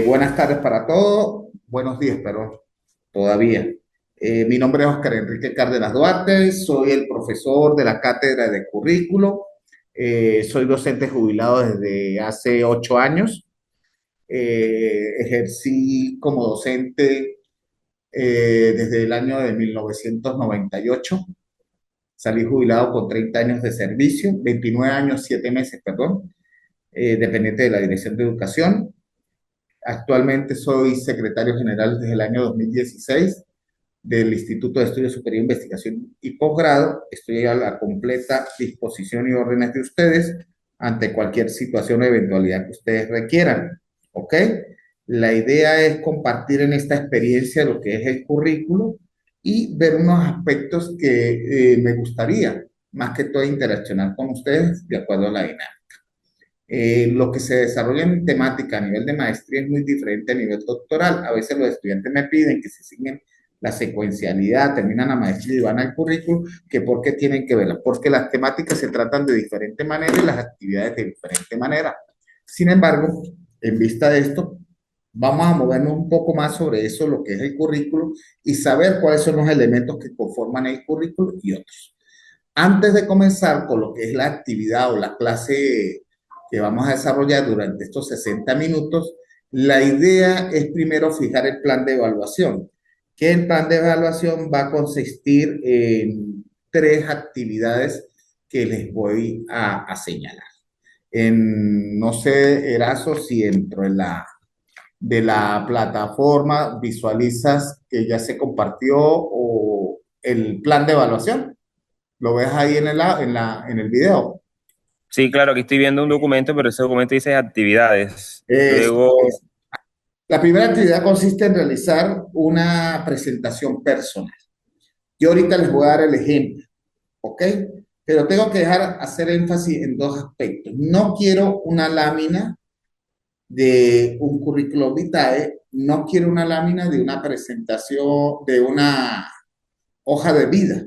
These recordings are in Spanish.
Buenas tardes para todos, buenos días, perdón, todavía. Mi nombre es Oscar Enrique Cárdenas Duarte, soy el profesor de la Cátedra de Currículo, soy docente jubilado desde hace 8 años. Ejercí como docente desde el año de 1998. Salí jubilado con 30 años de servicio, 29 años, 7 meses, perdón, dependiente de la Dirección de Educación. Actualmente soy secretario general desde el año 2016 del Instituto de Estudios Superior, Investigación y Posgrado. Estoy a la completa disposición y órdenes de ustedes ante cualquier situación o eventualidad que ustedes requieran. ¿Ok? La idea es compartir en esta experiencia lo que es el currículo y ver unos aspectos que me gustaría, más que todo, interaccionar con ustedes de acuerdo a la dinámica. Lo que se desarrolla en temática a nivel de maestría es muy diferente a nivel doctoral. A veces los estudiantes me piden que se siguen la secuencialidad, terminan la maestría y van al currículum, que por qué tienen que verla, porque las temáticas se tratan de diferente manera y las actividades de diferente manera. Sin embargo, en vista de esto, vamos a movernos un poco más sobre eso, lo que es el currículum, y saber cuáles son los elementos que conforman el currículum y otros. Antes de comenzar con lo que es la actividad o la clase que vamos a desarrollar durante estos 60 minutos, la idea es primero fijar el plan de evaluación, que el plan de evaluación va a consistir en tres actividades que les voy a señalar. No sé, Erazo, si dentro de la plataforma visualizas que ya se compartió o el plan de evaluación. ¿Lo ves ahí en el video? Sí, claro, aquí estoy viendo un documento, pero ese documento dice actividades. Eso Luego, es. La primera actividad consiste en realizar una presentación personal. Yo ahorita les voy a dar el ejemplo, ¿ok? Pero tengo que dejar hacer énfasis en dos aspectos. No quiero una lámina de un currículum vitae, no quiero una lámina de una presentación, de una hoja de vida.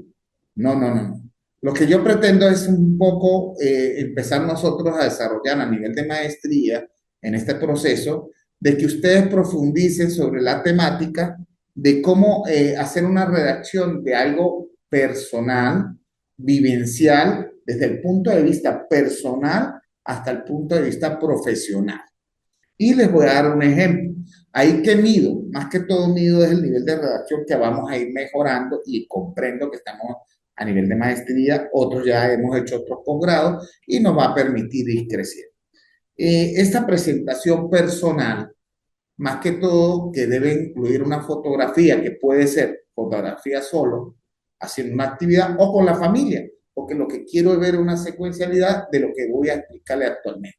No, no, no, no. Lo que yo pretendo es un poco empezar nosotros a desarrollar a nivel de maestría en este proceso, de que ustedes profundicen sobre la temática de cómo hacer una redacción de algo personal, vivencial, desde el punto de vista personal hasta el punto de vista profesional. Y les voy a dar un ejemplo. Ahí que mido, más que todo mido es el nivel de redacción que vamos a ir mejorando y comprendo que estamos a nivel de maestría, otros ya hemos hecho otros posgrados y nos va a permitir ir creciendo. Esta presentación personal, más que todo, que debe incluir una fotografía, que puede ser fotografía solo, haciendo una actividad o con la familia, porque lo que quiero es ver una secuencialidad de lo que voy a explicarle actualmente,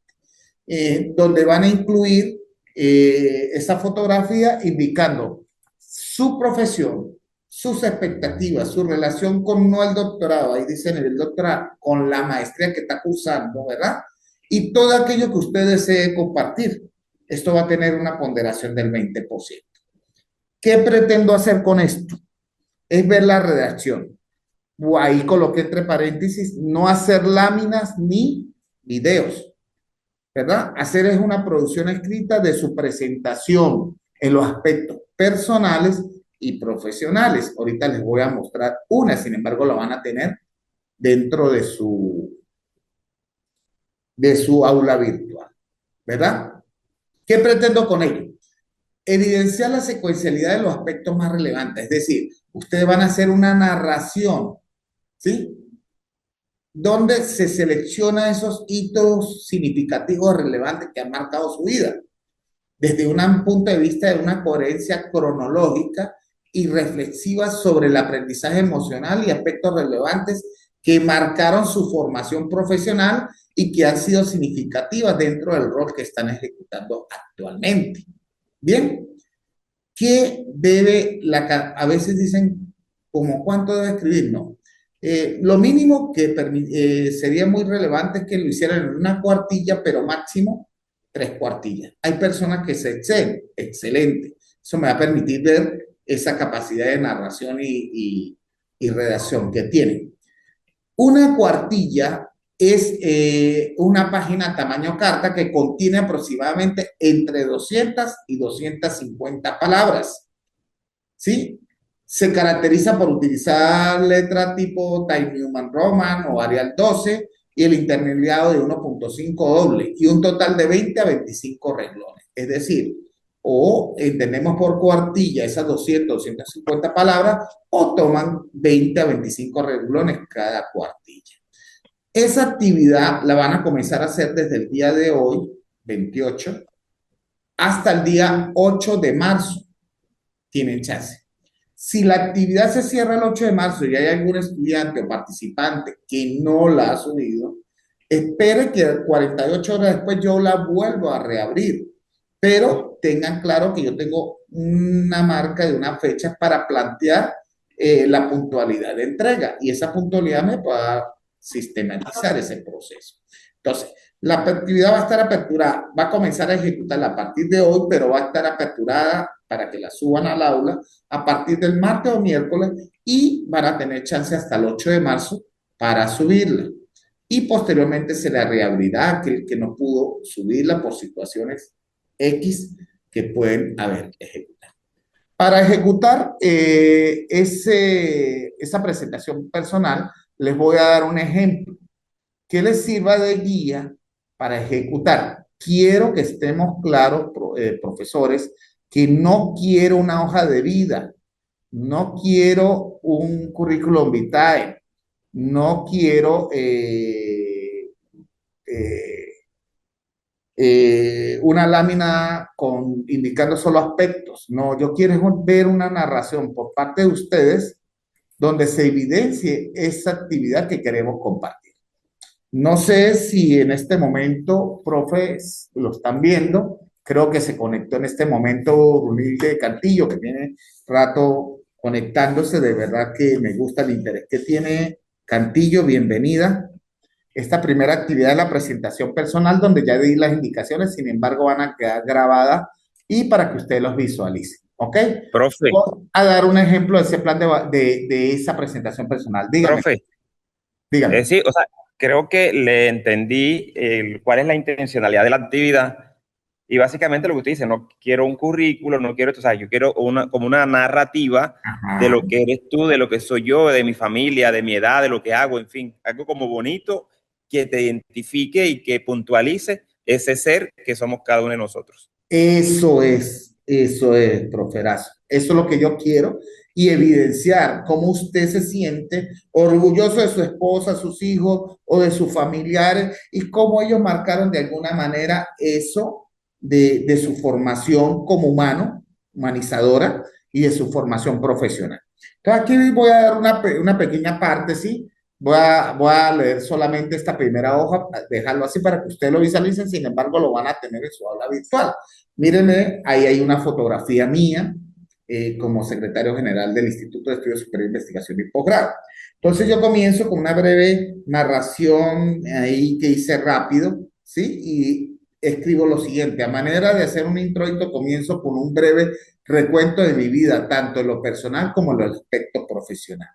donde van a incluir esa fotografía indicando su profesión, sus expectativas, su relación con no el doctorado, ahí dice el doctorado, con la maestría que está cursando, ¿verdad? Y todo aquello que usted desee compartir. Esto va a tener una ponderación del 20%. ¿Qué pretendo hacer con esto? Es ver la redacción. Ahí coloqué entre paréntesis, no hacer láminas ni videos, ¿verdad? Hacer es una producción escrita de su presentación en los aspectos personales y profesionales. Ahorita les voy a mostrar una, sin embargo, la van a tener dentro de su aula virtual, ¿verdad? ¿Qué pretendo con ello? Evidenciar la secuencialidad de los aspectos más relevantes, es decir, ustedes van a hacer una narración, ¿sí? Donde se selecciona esos hitos significativos relevantes que han marcado su vida desde un punto de vista de una coherencia cronológica y reflexiva sobre el aprendizaje emocional y aspectos relevantes que marcaron su formación profesional y que han sido significativas dentro del rol que están ejecutando actualmente. Bien, ¿qué debe a veces dicen como cuánto debe escribir? No. Lo mínimo que sería muy relevante es que lo hicieran en una cuartilla, pero máximo 3 cuartillas. Hay personas que se exceden, excelente. Eso me va a permitir ver esa capacidad de narración y redacción que tienen. Una cuartilla es una página tamaño carta que contiene aproximadamente entre 200 y 250 palabras, ¿sí? Se caracteriza por utilizar letra tipo Times Newman Roman o Arial 12 y el interlineado de 1.5 doble y un total de 20 a 25 renglones. Es decir, o entendemos por cuartilla esas 200, 250 palabras o toman 20 a 25 renglones cada cuartilla. Esa actividad la van a comenzar a hacer desde el día de hoy, 28, hasta el día 8 de marzo. Tienen chance. Si la actividad se cierra el 8 de marzo y hay algún estudiante o participante que no la ha subido, espere que 48 horas después yo la vuelvo a reabrir. Pero tengan claro que yo tengo una marca de una fecha para plantear la puntualidad de entrega y esa puntualidad me va a sistematizar ese proceso. Entonces, la actividad va a estar aperturada, va a comenzar a ejecutarla a partir de hoy, pero va a estar aperturada para que la suban al aula a partir del martes o miércoles y van a tener chance hasta el 8 de marzo para subirla. Y posteriormente se le reabrirá a aquel que no pudo subirla por situaciones X que pueden haber ejecutado. Para ejecutar esa presentación personal, les voy a dar un ejemplo que les sirva de guía para ejecutar. Quiero que estemos claros, profesores, que no quiero una hoja de vida, no quiero un currículum vitae, no quiero eh, una lámina con, indicando solo aspectos. No, yo quiero ver una narración por parte de ustedes donde se evidencie esa actividad que queremos compartir. No sé si en este momento, profes, lo están viendo. Creo que se conectó en este momento Brunilde Cantillo, que tiene rato conectándose. De verdad que me gusta el interés que tiene Cantillo. Bienvenida. Esta primera actividad es la presentación personal, donde ya di las indicaciones, sin embargo, van a quedar grabadas y para que ustedes los visualicen. ¿Ok? Profe, Voy a dar un ejemplo de ese plan de esa presentación personal. Dígame, profe, dígame. sí, o sea, creo que le entendí cuál es la intencionalidad de la actividad y básicamente lo que usted dice, no quiero un currículo, no quiero esto, o sea, yo quiero como una narrativa de Ajá. lo que eres tú, de lo que soy yo, de mi familia, de mi edad, de lo que hago, en fin, algo como bonito que te identifique y que puntualice ese ser que somos cada uno de nosotros. Eso es, proferazo. Eso es lo que yo quiero y evidenciar cómo usted se siente orgulloso de su esposa, sus hijos o de sus familiares y cómo ellos marcaron de alguna manera eso de su formación como humano, humanizadora y de su formación profesional. Entonces aquí voy a dar una pequeña parte, ¿sí? Voy a leer solamente esta primera hoja, dejarlo así para que ustedes lo visualicen, sin embargo lo van a tener en su aula virtual. Mírenme, ahí hay una fotografía mía como secretario general del Instituto de Estudios Superiores de Investigación y Posgrado. Entonces yo comienzo con una breve narración ahí que hice rápido, ¿sí? Y escribo lo siguiente, a manera de hacer un introito, comienzo con un breve recuento de mi vida, tanto en lo personal como en el aspecto profesional.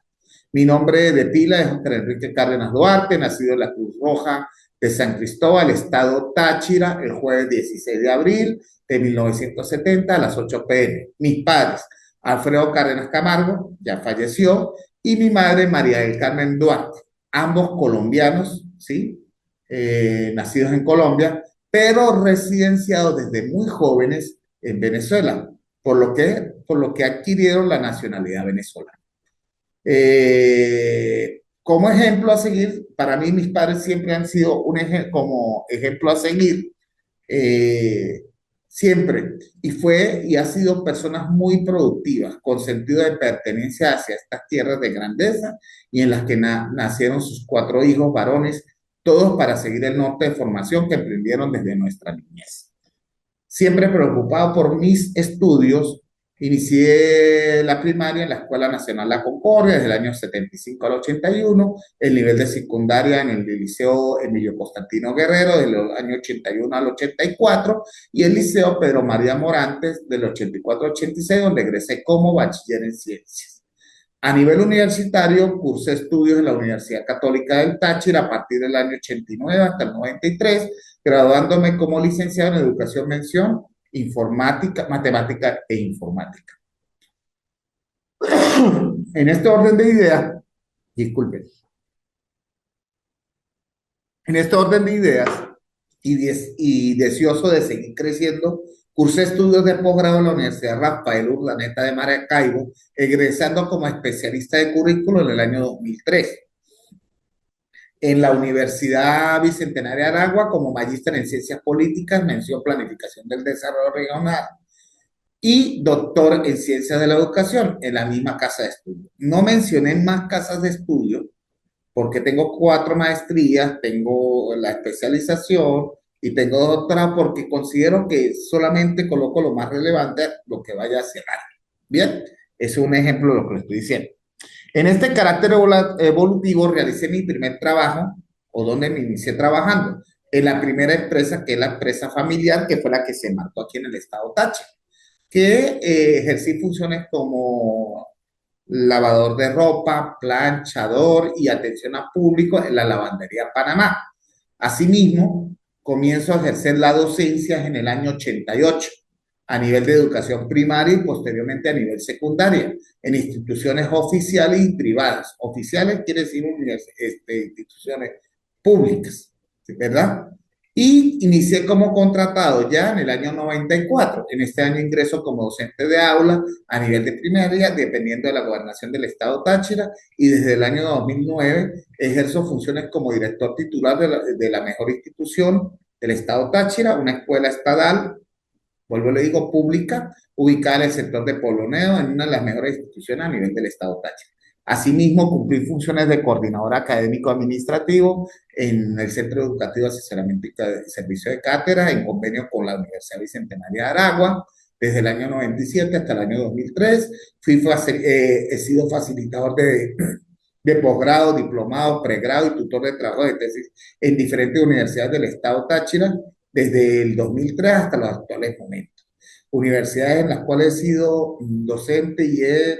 Mi nombre de pila es Oscar Enrique Cárdenas Duarte, nacido en la Cruz Roja de San Cristóbal, estado Táchira, el jueves 16 de abril de 1970 a las 8 p.m. Mis padres, Alfredo Cárdenas Camargo, ya falleció, y mi madre, María del Carmen Duarte, ambos colombianos, ¿sí? Nacidos en Colombia, pero residenciados desde muy jóvenes en Venezuela, por lo que adquirieron la nacionalidad venezolana. Como ejemplo a seguir, para mí mis padres siempre han sido como ejemplo a seguir, eh, siempre, y fue y ha sido personas muy productivas, con sentido de pertenencia hacia estas tierras de grandeza y en las que nacieron sus cuatro hijos varones, todos para seguir el norte de formación que emprendieron desde nuestra niñez. Siempre preocupado por mis estudios, inicié la primaria en la Escuela Nacional La Concordia desde el año 75 al 81, el nivel de secundaria en el Liceo Emilio Constantino Guerrero del año 81 al 84 y el Liceo Pedro María Morantes del 84 al 86, donde egresé como bachiller en ciencias. A nivel universitario, cursé estudios en la Universidad Católica del Táchira a partir del año 89 hasta el 93, graduándome como licenciado en Educación Mención, Informática, Matemática e Informática. En este orden de ideas, disculpen, en este orden de ideas y deseoso de seguir creciendo, cursé estudios de posgrado en la Universidad Rafael Urdaneta de Maracaibo, egresando como especialista de currículo en el año 2003. En la Universidad Bicentenaria de Aragua como magíster en Ciencias Políticas, mención Planificación del Desarrollo Regional, y doctor en Ciencias de la Educación en la misma casa de estudio. No mencioné más casas de estudio porque tengo 4 maestrías, tengo la especialización y tengo doctorado porque considero que solamente coloco lo más relevante, lo que vaya a cerrar. Bien, ese es un ejemplo de lo que le estoy diciendo. En este carácter evolutivo realicé mi primer trabajo, o donde me inicié trabajando, en la primera empresa, que es la empresa familiar, que fue la que se marcó aquí en el estado Táchira, que ejercí funciones como lavador de ropa, planchador y atención a público en la lavandería Panamá. Asimismo, comienzo a ejercer la docencia en el año 88 a nivel de educación primaria y posteriormente a nivel secundaria en instituciones oficiales y privadas. Oficiales quiere decir instituciones públicas, ¿verdad? Y inicié como contratado ya en el año 94. En este año ingreso como docente de aula a nivel de primaria, dependiendo de la gobernación del estado Táchira, y desde el año 2009 ejerzo funciones como director titular de la mejor institución del estado Táchira, una escuela estatal, vuelvo le digo, pública, ubicada en el sector de Poloneo, en una de las mejores instituciones a nivel del estado Táchira. Asimismo, cumplí funciones de coordinador académico-administrativo en el Centro Educativo de Asesoramiento y Servicio de Cátedra, en convenio con la Universidad Bicentenaria de Aragua, desde el año 97 hasta el año 2003. He sido facilitador de posgrado, diplomado, pregrado y tutor de trabajo de tesis en diferentes universidades del estado Táchira, desde el 2003 hasta los actuales momentos. Universidades en las cuales he sido docente y he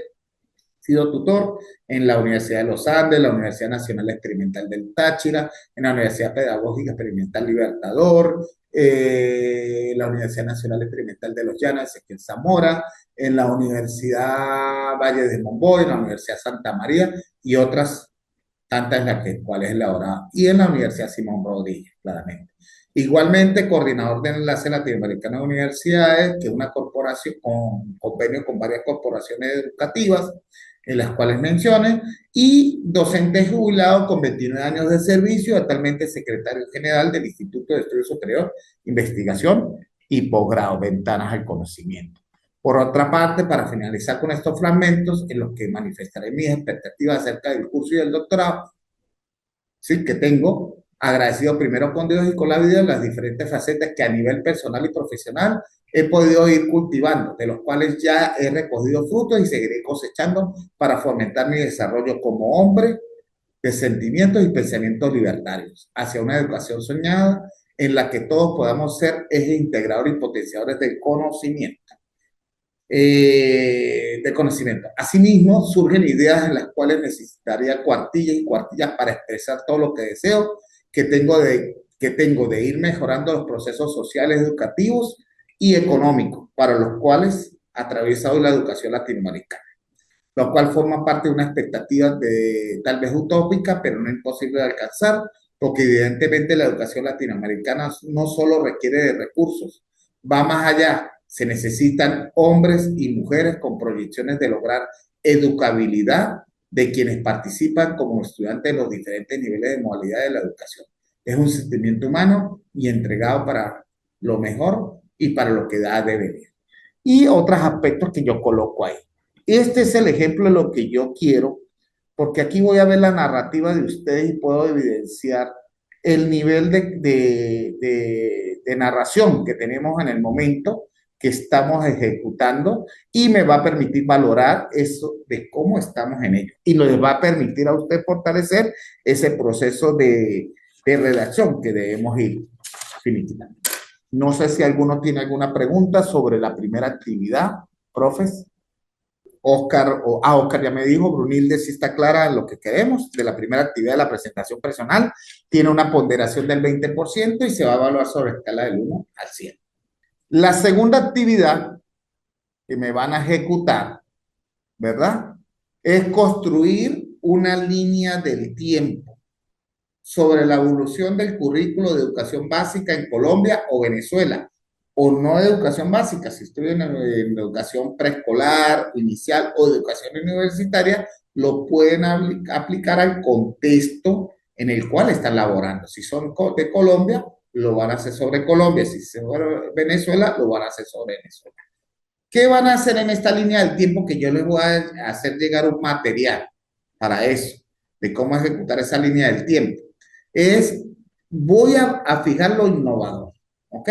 sido tutor en la Universidad de los Andes, la Universidad Nacional Experimental del Táchira, en la Universidad Pedagógica Experimental Libertador, la Universidad Nacional Experimental de los Llanos, en Zamora, en la Universidad Valle de Monboy, en la Universidad Santa María y otras tantas en las que, cuales es la hora, y en la Universidad Simón Rodríguez, claramente. Igualmente, coordinador de Enlace Latinoamericano de Universidades, que es una corporación con convenio con varias corporaciones educativas, en las cuales mencioné, y docente jubilado con 29 años de servicio, actualmente secretario general del Instituto de Estudios Superior, Investigación y Posgrado, Ventanas al Conocimiento. Por otra parte, para finalizar con estos fragmentos, en los que manifestaré mis expectativas acerca del curso y del doctorado, sí, que tengo, agradecido primero con Dios y con la vida en las diferentes facetas que a nivel personal y profesional he podido ir cultivando, de los cuales ya he recogido frutos y seguiré cosechando para fomentar mi desarrollo como hombre de sentimientos y pensamientos libertarios hacia una educación soñada en la que todos podamos ser ejes integradores y potenciadores del conocimiento. Asimismo, surgen ideas en las cuales necesitaría cuartillas y cuartillas para expresar todo lo que deseo, que tengo de ir mejorando los procesos sociales, educativos y económicos para los cuales atraviesa hoy la educación latinoamericana, lo cual forma parte de una expectativa de tal vez utópica, pero no imposible de alcanzar, porque evidentemente la educación latinoamericana no solo requiere de recursos, va más allá. Se necesitan hombres y mujeres con proyecciones de lograr educabilidad de quienes participan como estudiantes en los diferentes niveles de modalidad de la educación. Es un sentimiento humano y entregado para lo mejor y para lo que da de venir. Y otros aspectos que yo coloco ahí. Este es el ejemplo de lo que yo quiero, porque aquí voy a ver la narrativa de ustedes y puedo evidenciar el nivel de narración que tenemos en el momento que estamos ejecutando y me va a permitir valorar eso de cómo estamos en ello. Y les va a permitir a usted fortalecer ese proceso de redacción que debemos ir finiquitando. No sé si alguno tiene alguna pregunta sobre la primera actividad, profes. Oscar, Oscar ya me dijo, Brunilde sí está clara en lo que queremos de la primera actividad de la presentación personal, tiene una ponderación del 20% y se va a evaluar sobre escala del 1 al 100. La segunda actividad que me van a ejecutar, ¿verdad? Es construir una línea del tiempo sobre la evolución del currículo de educación básica en Colombia o Venezuela, o no de educación básica, si estoy en educación preescolar, inicial o de educación universitaria, lo pueden aplicar al contexto en el cual están laborando. Si son de Colombia, lo van a hacer sobre Colombia, si son de Venezuela, lo van a hacer sobre Venezuela. ¿Qué van a hacer en esta línea del tiempo que yo les voy a hacer llegar un material para eso, de cómo ejecutar esa línea del tiempo? Voy a fijar lo innovador, ¿ok?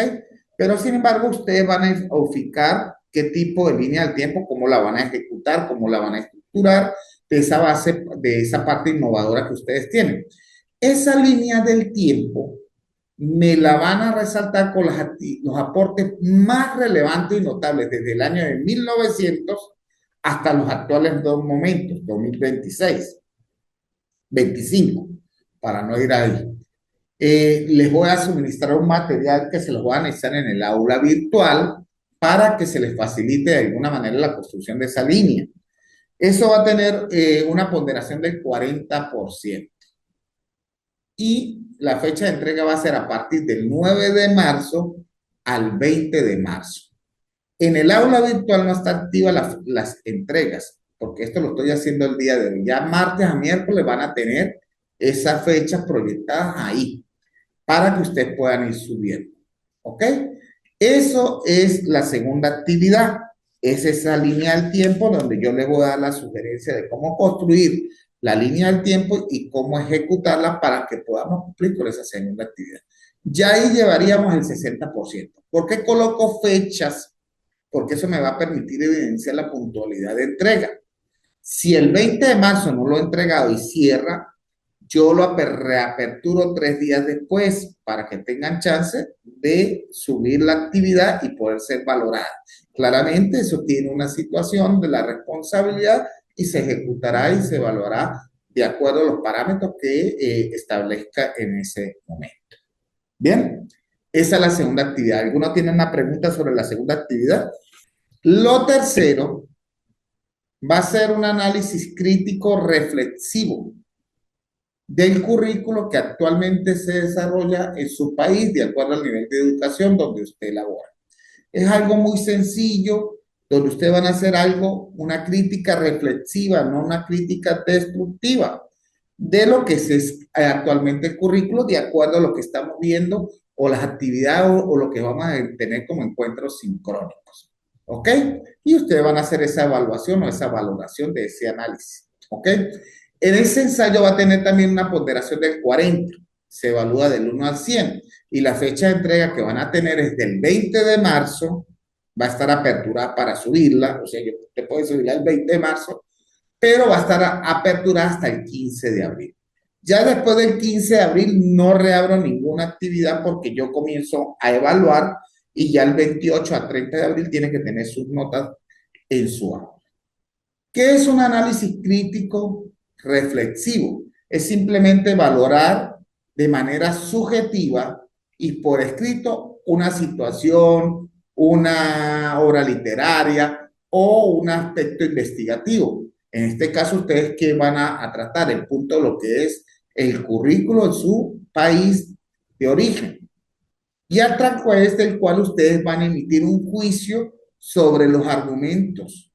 Pero sin embargo, ustedes van a fijar qué tipo de línea del tiempo, cómo la van a ejecutar, cómo la van a estructurar, de esa base, de esa parte innovadora que ustedes tienen. Esa línea del tiempo me la van a resaltar con los aportes más relevantes y notables desde el año de 1900 hasta los actuales dos momentos, 2026, 25, para no ir ahí. Les voy a suministrar un material que se los voy a anexar en el aula virtual para que se les facilite de alguna manera la construcción de esa línea. Eso va a tener una ponderación del 40%. Y la fecha de entrega va a ser a partir del 9 de marzo al 20 de marzo. En el aula virtual no está activa las entregas, porque esto lo estoy haciendo el día de hoy. Ya martes a miércoles van a tener esas fechas proyectadas ahí para que ustedes puedan ir subiendo. ¿Ok? Eso es la segunda actividad. Es esa línea del tiempo donde yo les voy a dar la sugerencia de cómo construir la línea del tiempo y cómo ejecutarla para que podamos cumplir con esa segunda actividad. Ya ahí llevaríamos el 60%. ¿Por qué coloco fechas? Porque eso me va a permitir evidenciar la puntualidad de entrega. Si el 20 de marzo no lo he entregado y cierra, yo lo reaperturo 3 días después para que tengan chance de subir la actividad y poder ser valorada. Claramente eso tiene una situación de la responsabilidad y se ejecutará y se evaluará de acuerdo a los parámetros que establezca en ese momento. Bien, esa es la segunda actividad. ¿Alguno tiene una pregunta sobre la segunda actividad? Lo tercero va a ser un análisis crítico reflexivo del currículo que actualmente se desarrolla en su país de acuerdo al nivel de educación donde usted labora. Es algo muy sencillo, donde ustedes van a hacer una crítica reflexiva, no una crítica destructiva de lo que es actualmente el currículo de acuerdo a lo que estamos viendo o las actividades o lo que vamos a tener como encuentros sincrónicos. ¿Ok? Y ustedes van a hacer esa evaluación o esa valoración de ese análisis. ¿Ok? En ese ensayo va a tener también una ponderación del 40, se evalúa del 1 al 100 y la fecha de entrega que van a tener es del 20 de marzo, va a estar aperturada para subirla, o sea, usted puede subirla el 20 de marzo, pero va a estar aperturada hasta el 15 de abril. Ya después del 15 de abril no reabro ninguna actividad porque yo comienzo a evaluar y ya el 28 a 30 de abril tiene que tener sus notas en su aula. ¿Qué es un análisis crítico reflexivo? Es simplemente valorar de manera subjetiva y por escrito una situación, una obra literaria o un aspecto investigativo. En este caso, ustedes que van a tratar el punto de lo que es el currículo en su país de origen y a través del cual ustedes van a emitir un juicio sobre los argumentos,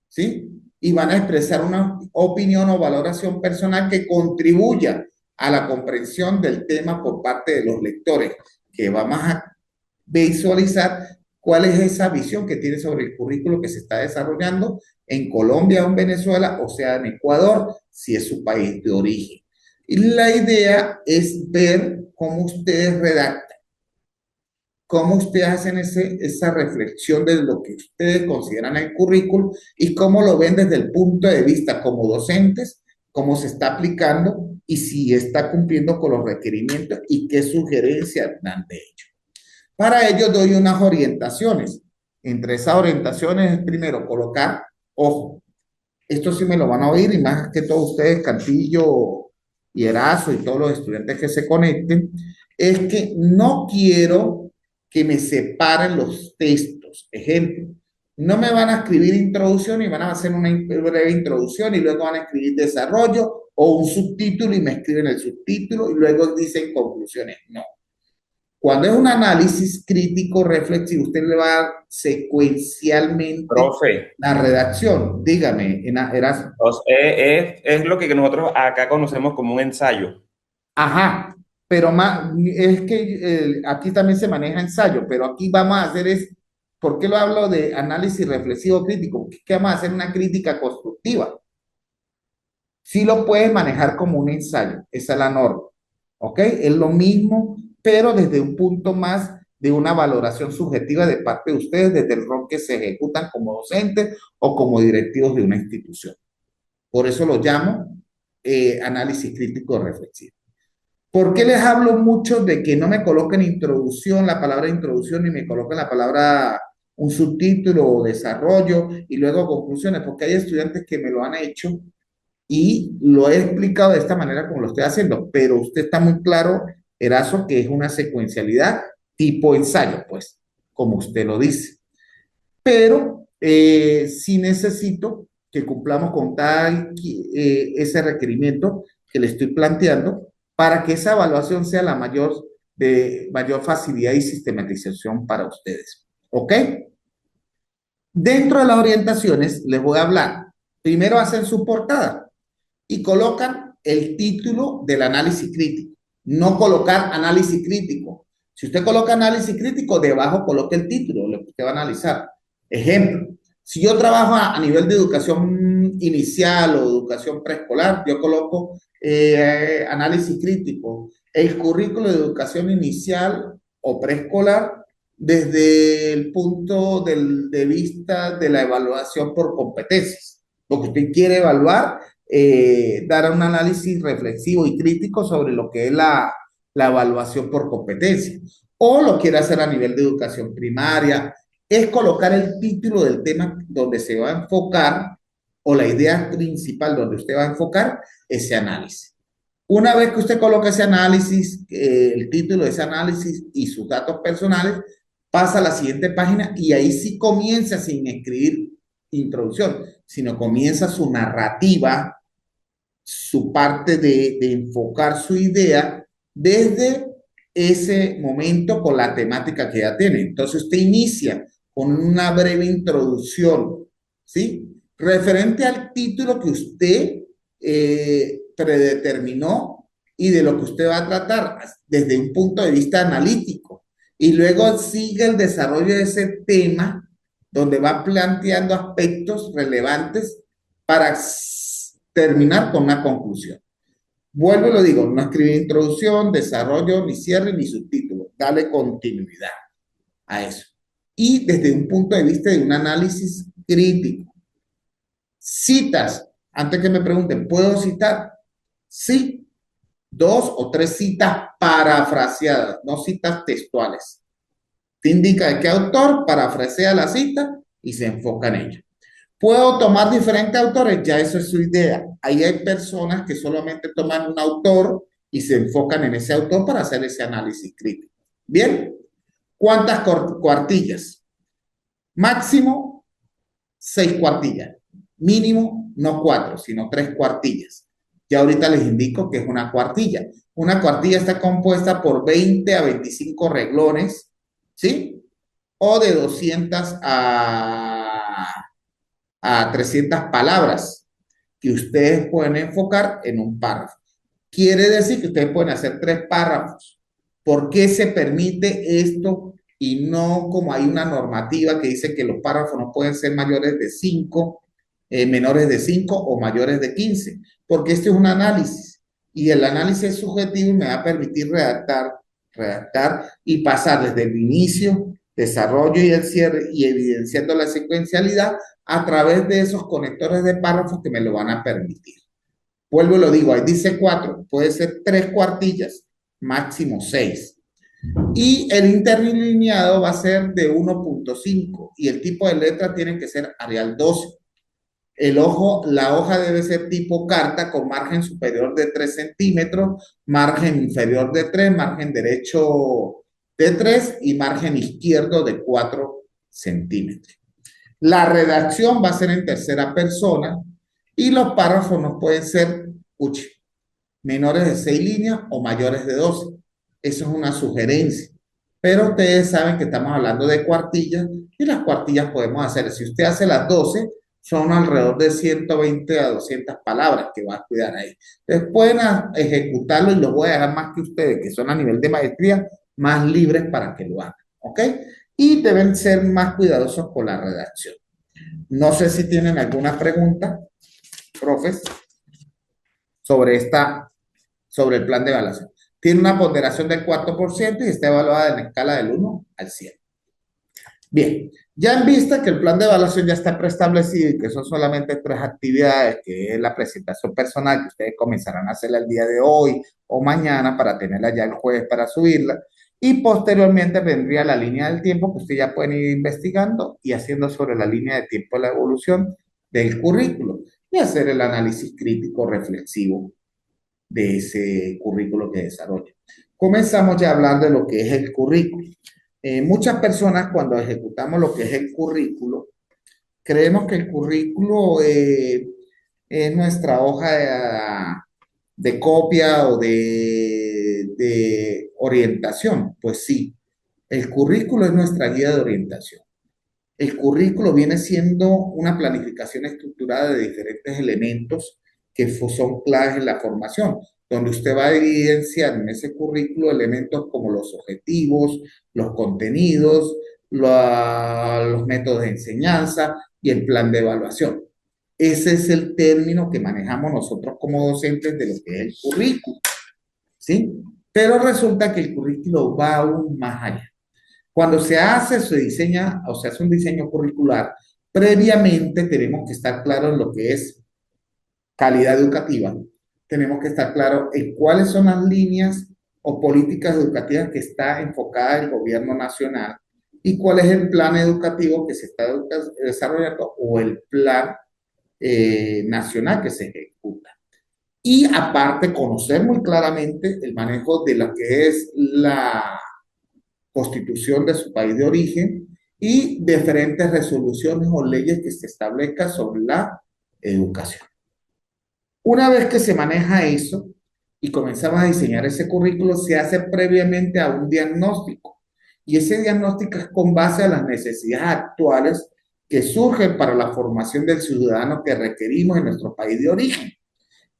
¿sí? Y van a expresar una opinión o valoración personal que contribuya a la comprensión del tema por parte de los lectores, que vamos a visualizar cuál es esa visión que tiene sobre el currículo que se está desarrollando en Colombia o en Venezuela, o sea, en Ecuador, si es su país de origen. Y la idea es ver cómo ustedes redactan, cómo ustedes hacen esa reflexión de lo que ustedes consideran el currículo y cómo lo ven desde el punto de vista como docentes, cómo se está aplicando y si está cumpliendo con los requerimientos y qué sugerencias dan de ello. Para ello doy unas orientaciones. Entre esas orientaciones es primero colocar, ojo, esto sí me lo van a oír y más que todos ustedes, Cantillo y Erazo y todos los estudiantes que se conecten, es que no quiero que me separen los textos. Ejemplo, no me van a escribir introducción y van a hacer una breve introducción y luego van a escribir desarrollo o un subtítulo y me escriben el subtítulo y luego dicen conclusiones. No. Cuando es un análisis crítico reflexivo, usted le va a dar secuencialmente Profe, la redacción. Dígame, Erasmo. es lo que nosotros acá conocemos como un ensayo. Ajá, pero más, es que aquí también se maneja ensayo, pero aquí vamos a hacer es, ¿por qué lo hablo de análisis reflexivo crítico? Porque es que vamos a hacer una crítica constructiva. Sí lo puedes manejar como un ensayo, esa es la norma, ¿ok? Es lo mismo, pero desde un punto más de una valoración subjetiva de parte de ustedes, desde el rol que se ejecutan como docentes o como directivos de una institución. Por eso lo llamo análisis crítico reflexivo. ¿Por qué les hablo mucho de que no me coloquen introducción, la palabra introducción, ni me coloquen la palabra un subtítulo o desarrollo y luego conclusiones? Porque hay estudiantes que me lo han hecho y lo he explicado de esta manera como lo estoy haciendo, pero usted está muy claro, Erazo, que es una secuencialidad tipo ensayo, pues, como usted lo dice. Pero sí necesito que cumplamos con tal ese requerimiento que le estoy planteando para que esa evaluación sea la mayor de mayor facilidad y sistematización para ustedes. ¿Ok? Dentro de las orientaciones les voy a hablar. Primero hacen su portada y colocan el título del análisis crítico. No colocar análisis crítico. Si usted coloca análisis crítico, debajo coloque el título, lo que usted va a analizar. Ejemplo, si yo trabajo a nivel de educación inicial o educación preescolar, yo coloco análisis crítico. El currículo de educación inicial o preescolar desde el punto de vista de la evaluación por competencias. Lo que usted quiere evaluar dar un análisis reflexivo y crítico sobre lo que es la evaluación por competencia. O lo quiere hacer a nivel de educación primaria, es colocar el título del tema donde se va a enfocar o la idea principal donde usted va a enfocar ese análisis. Una vez que usted coloca ese análisis, el título de ese análisis y sus datos personales, pasa a la siguiente página y ahí sí comienza sin escribir introducción, sino comienza su narrativa, su parte de enfocar su idea desde ese momento con la temática que ya tiene. Entonces usted inicia con una breve introducción, ¿sí? Referente al título que usted predeterminó y de lo que usted va a tratar desde un punto de vista analítico. Y luego sigue el desarrollo de ese tema donde va planteando aspectos relevantes para terminar con una conclusión. Vuelvo y lo digo, no escribí introducción, desarrollo, ni cierre, ni subtítulo. Dale continuidad a eso. Y desde un punto de vista de un análisis crítico. Citas, antes que me pregunten, ¿puedo citar? Sí, 2 o 3 citas parafraseadas, no citas textuales. Te indica de qué autor parafrasea la cita y se enfoca en ella. Puedo tomar diferentes autores, ya eso es su idea. Ahí hay personas que solamente toman un autor y se enfocan en ese autor para hacer ese análisis crítico. Bien, ¿cuántas cuartillas? Máximo 6 cuartillas. Mínimo no 4, sino 3 cuartillas. Ya ahorita les indico que es una cuartilla. Una cuartilla está compuesta por 20 a 25 renglones, ¿sí? O de 200 a 300 palabras que ustedes pueden enfocar en un párrafo. Quiere decir que ustedes pueden hacer 3 párrafos. ¿Por qué se permite esto y no como hay una normativa que dice que los párrafos no pueden ser mayores de 5, menores de 5 o mayores de 15? Porque este es un análisis y el análisis es subjetivo y me va a permitir redactar y pasar desde el inicio, desarrollo y el cierre y evidenciando la secuencialidad a través de esos conectores de párrafos que me lo van a permitir. Vuelvo y lo digo, ahí dice 4, puede ser 3 cuartillas, máximo 6. Y el interlineado va a ser de 1.5 y el tipo de letra tiene que ser Arial 12. La hoja debe ser tipo carta con margen superior de 3 centímetros, margen inferior de 3, margen derecho de 3 y margen izquierdo de 4 centímetros. La redacción va a ser en tercera persona y los párrafos no pueden ser menores de 6 líneas o mayores de 12. Eso es una sugerencia. Pero ustedes saben que estamos hablando de cuartillas y las cuartillas podemos hacer, si usted hace las 12, son alrededor de 120 a 200 palabras que va a cuidar ahí. Entonces pueden ejecutarlo y lo voy a dejar más que ustedes, que son a nivel de maestría, más libres para que lo hagan. ¿Ok? Y deben ser más cuidadosos con la redacción. No sé si tienen alguna pregunta, profes, sobre sobre el plan de evaluación. Tiene una ponderación del 4% y está evaluada en la escala del 1 al 100. Bien, ya en vista que el plan de evaluación ya está preestablecido y que son solamente 3 actividades, que es la presentación personal que ustedes comenzarán a hacerla el día de hoy o mañana para tenerla ya el jueves para subirla, y posteriormente vendría la línea del tiempo que ustedes ya pueden ir investigando y haciendo sobre la línea de tiempo de la evolución del currículo y hacer el análisis crítico reflexivo de ese currículo que desarrolla. Comenzamos ya a hablar de lo que es el currículo. Muchas personas cuando ejecutamos lo que es el currículo, creemos que el currículo es nuestra hoja de copia o de orientación. Pues sí, el currículo es nuestra guía de orientación. El currículo viene siendo una planificación estructurada de diferentes elementos que son claves en la formación, donde usted va a evidenciar en ese currículo elementos como los objetivos, los contenidos, los métodos de enseñanza y el plan de evaluación. Ese es el término que manejamos nosotros como docentes de lo que es el currículo, ¿sí? Pero resulta que el currículo va aún más allá. Cuando se diseña o se hace un diseño curricular, previamente tenemos que estar claros en lo que es calidad educativa. Tenemos que estar claros en cuáles son las líneas o políticas educativas que está enfocada el gobierno nacional y cuál es el plan educativo que se está desarrollando o el plan nacional que se ejecuta. Y aparte, conocer muy claramente el manejo de lo que es la constitución de su país de origen y diferentes resoluciones o leyes que se establezcan sobre la educación. Una vez que se maneja eso y comenzamos a diseñar ese currículo, se hace previamente a un diagnóstico. Y ese diagnóstico es con base a las necesidades actuales que surgen para la formación del ciudadano que requerimos en nuestro país de origen.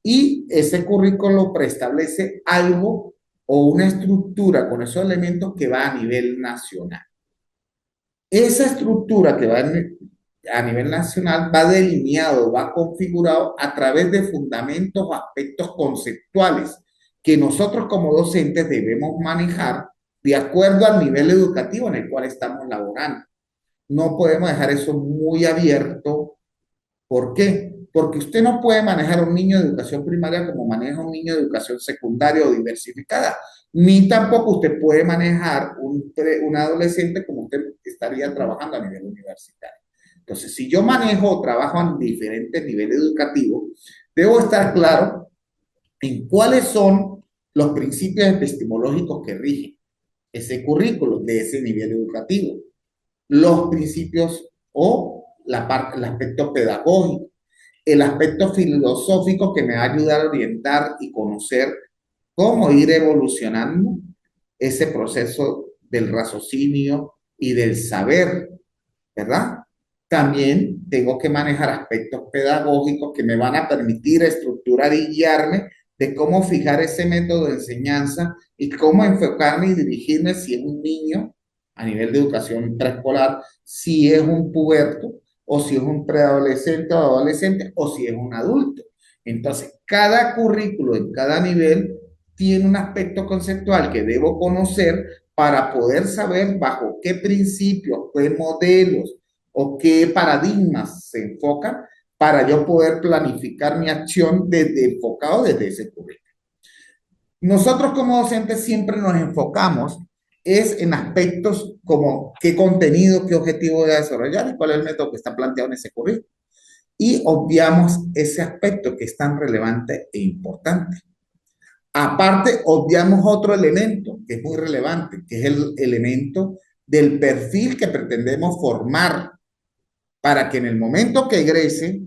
Y ese currículo preestablece algo o una estructura con esos elementos que va a nivel nacional. Esa estructura que va a nivel nacional va delineado, va configurado a través de fundamentos o aspectos conceptuales que nosotros como docentes debemos manejar de acuerdo al nivel educativo en el cual estamos laborando. No podemos dejar eso muy abierto. ¿Por qué? Porque usted no puede manejar a un niño de educación primaria como maneja un niño de educación secundaria o diversificada, ni tampoco usted puede manejar un adolescente como usted estaría trabajando a nivel universitario. Entonces, si yo manejo o trabajo en diferentes niveles educativos, debo estar claro en cuáles son los principios epistemológicos que rigen ese currículo de ese nivel educativo, los principios o el aspecto pedagógico, el aspecto filosófico que me va a ayudar a orientar y conocer cómo ir evolucionando ese proceso del raciocinio y del saber, ¿verdad? También tengo que manejar aspectos pedagógicos que me van a permitir estructurar y guiarme de cómo fijar ese método de enseñanza y cómo enfocarme y dirigirme si es un niño a nivel de educación preescolar, si es un puberto o si es un preadolescente o adolescente o si es un adulto. Entonces, cada currículo en cada nivel tiene un aspecto conceptual que debo conocer para poder saber bajo qué principios, qué modelos o qué paradigmas se enfocan para yo poder planificar mi acción enfocado desde ese currículo. Nosotros como docentes siempre nos enfocamos es en aspectos como qué contenido, qué objetivo voy a desarrollar y cuál es el método que está planteado en ese currículo. y obviamos ese aspecto que es tan relevante e importante. Aparte, obviamos otro elemento que es muy relevante, que es el elemento del perfil que pretendemos formar para que en el momento que egrese,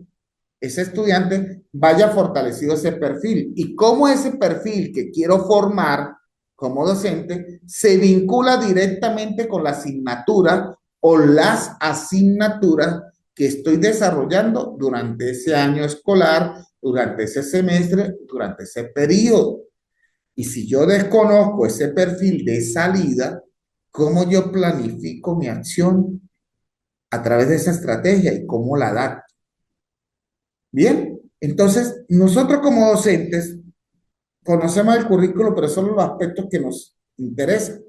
ese estudiante vaya fortalecido ese perfil. Y cómo ese perfil que quiero formar como docente se vincula directamente con la asignatura o las asignaturas que estoy desarrollando durante ese año escolar, durante ese semestre, durante ese periodo. Y si yo desconozco ese perfil de salida, ¿cómo yo planifico mi acción a través de esa estrategia y cómo la adapto? Bien, entonces nosotros como docentes conocemos el currículo, pero son los aspectos que nos interesan.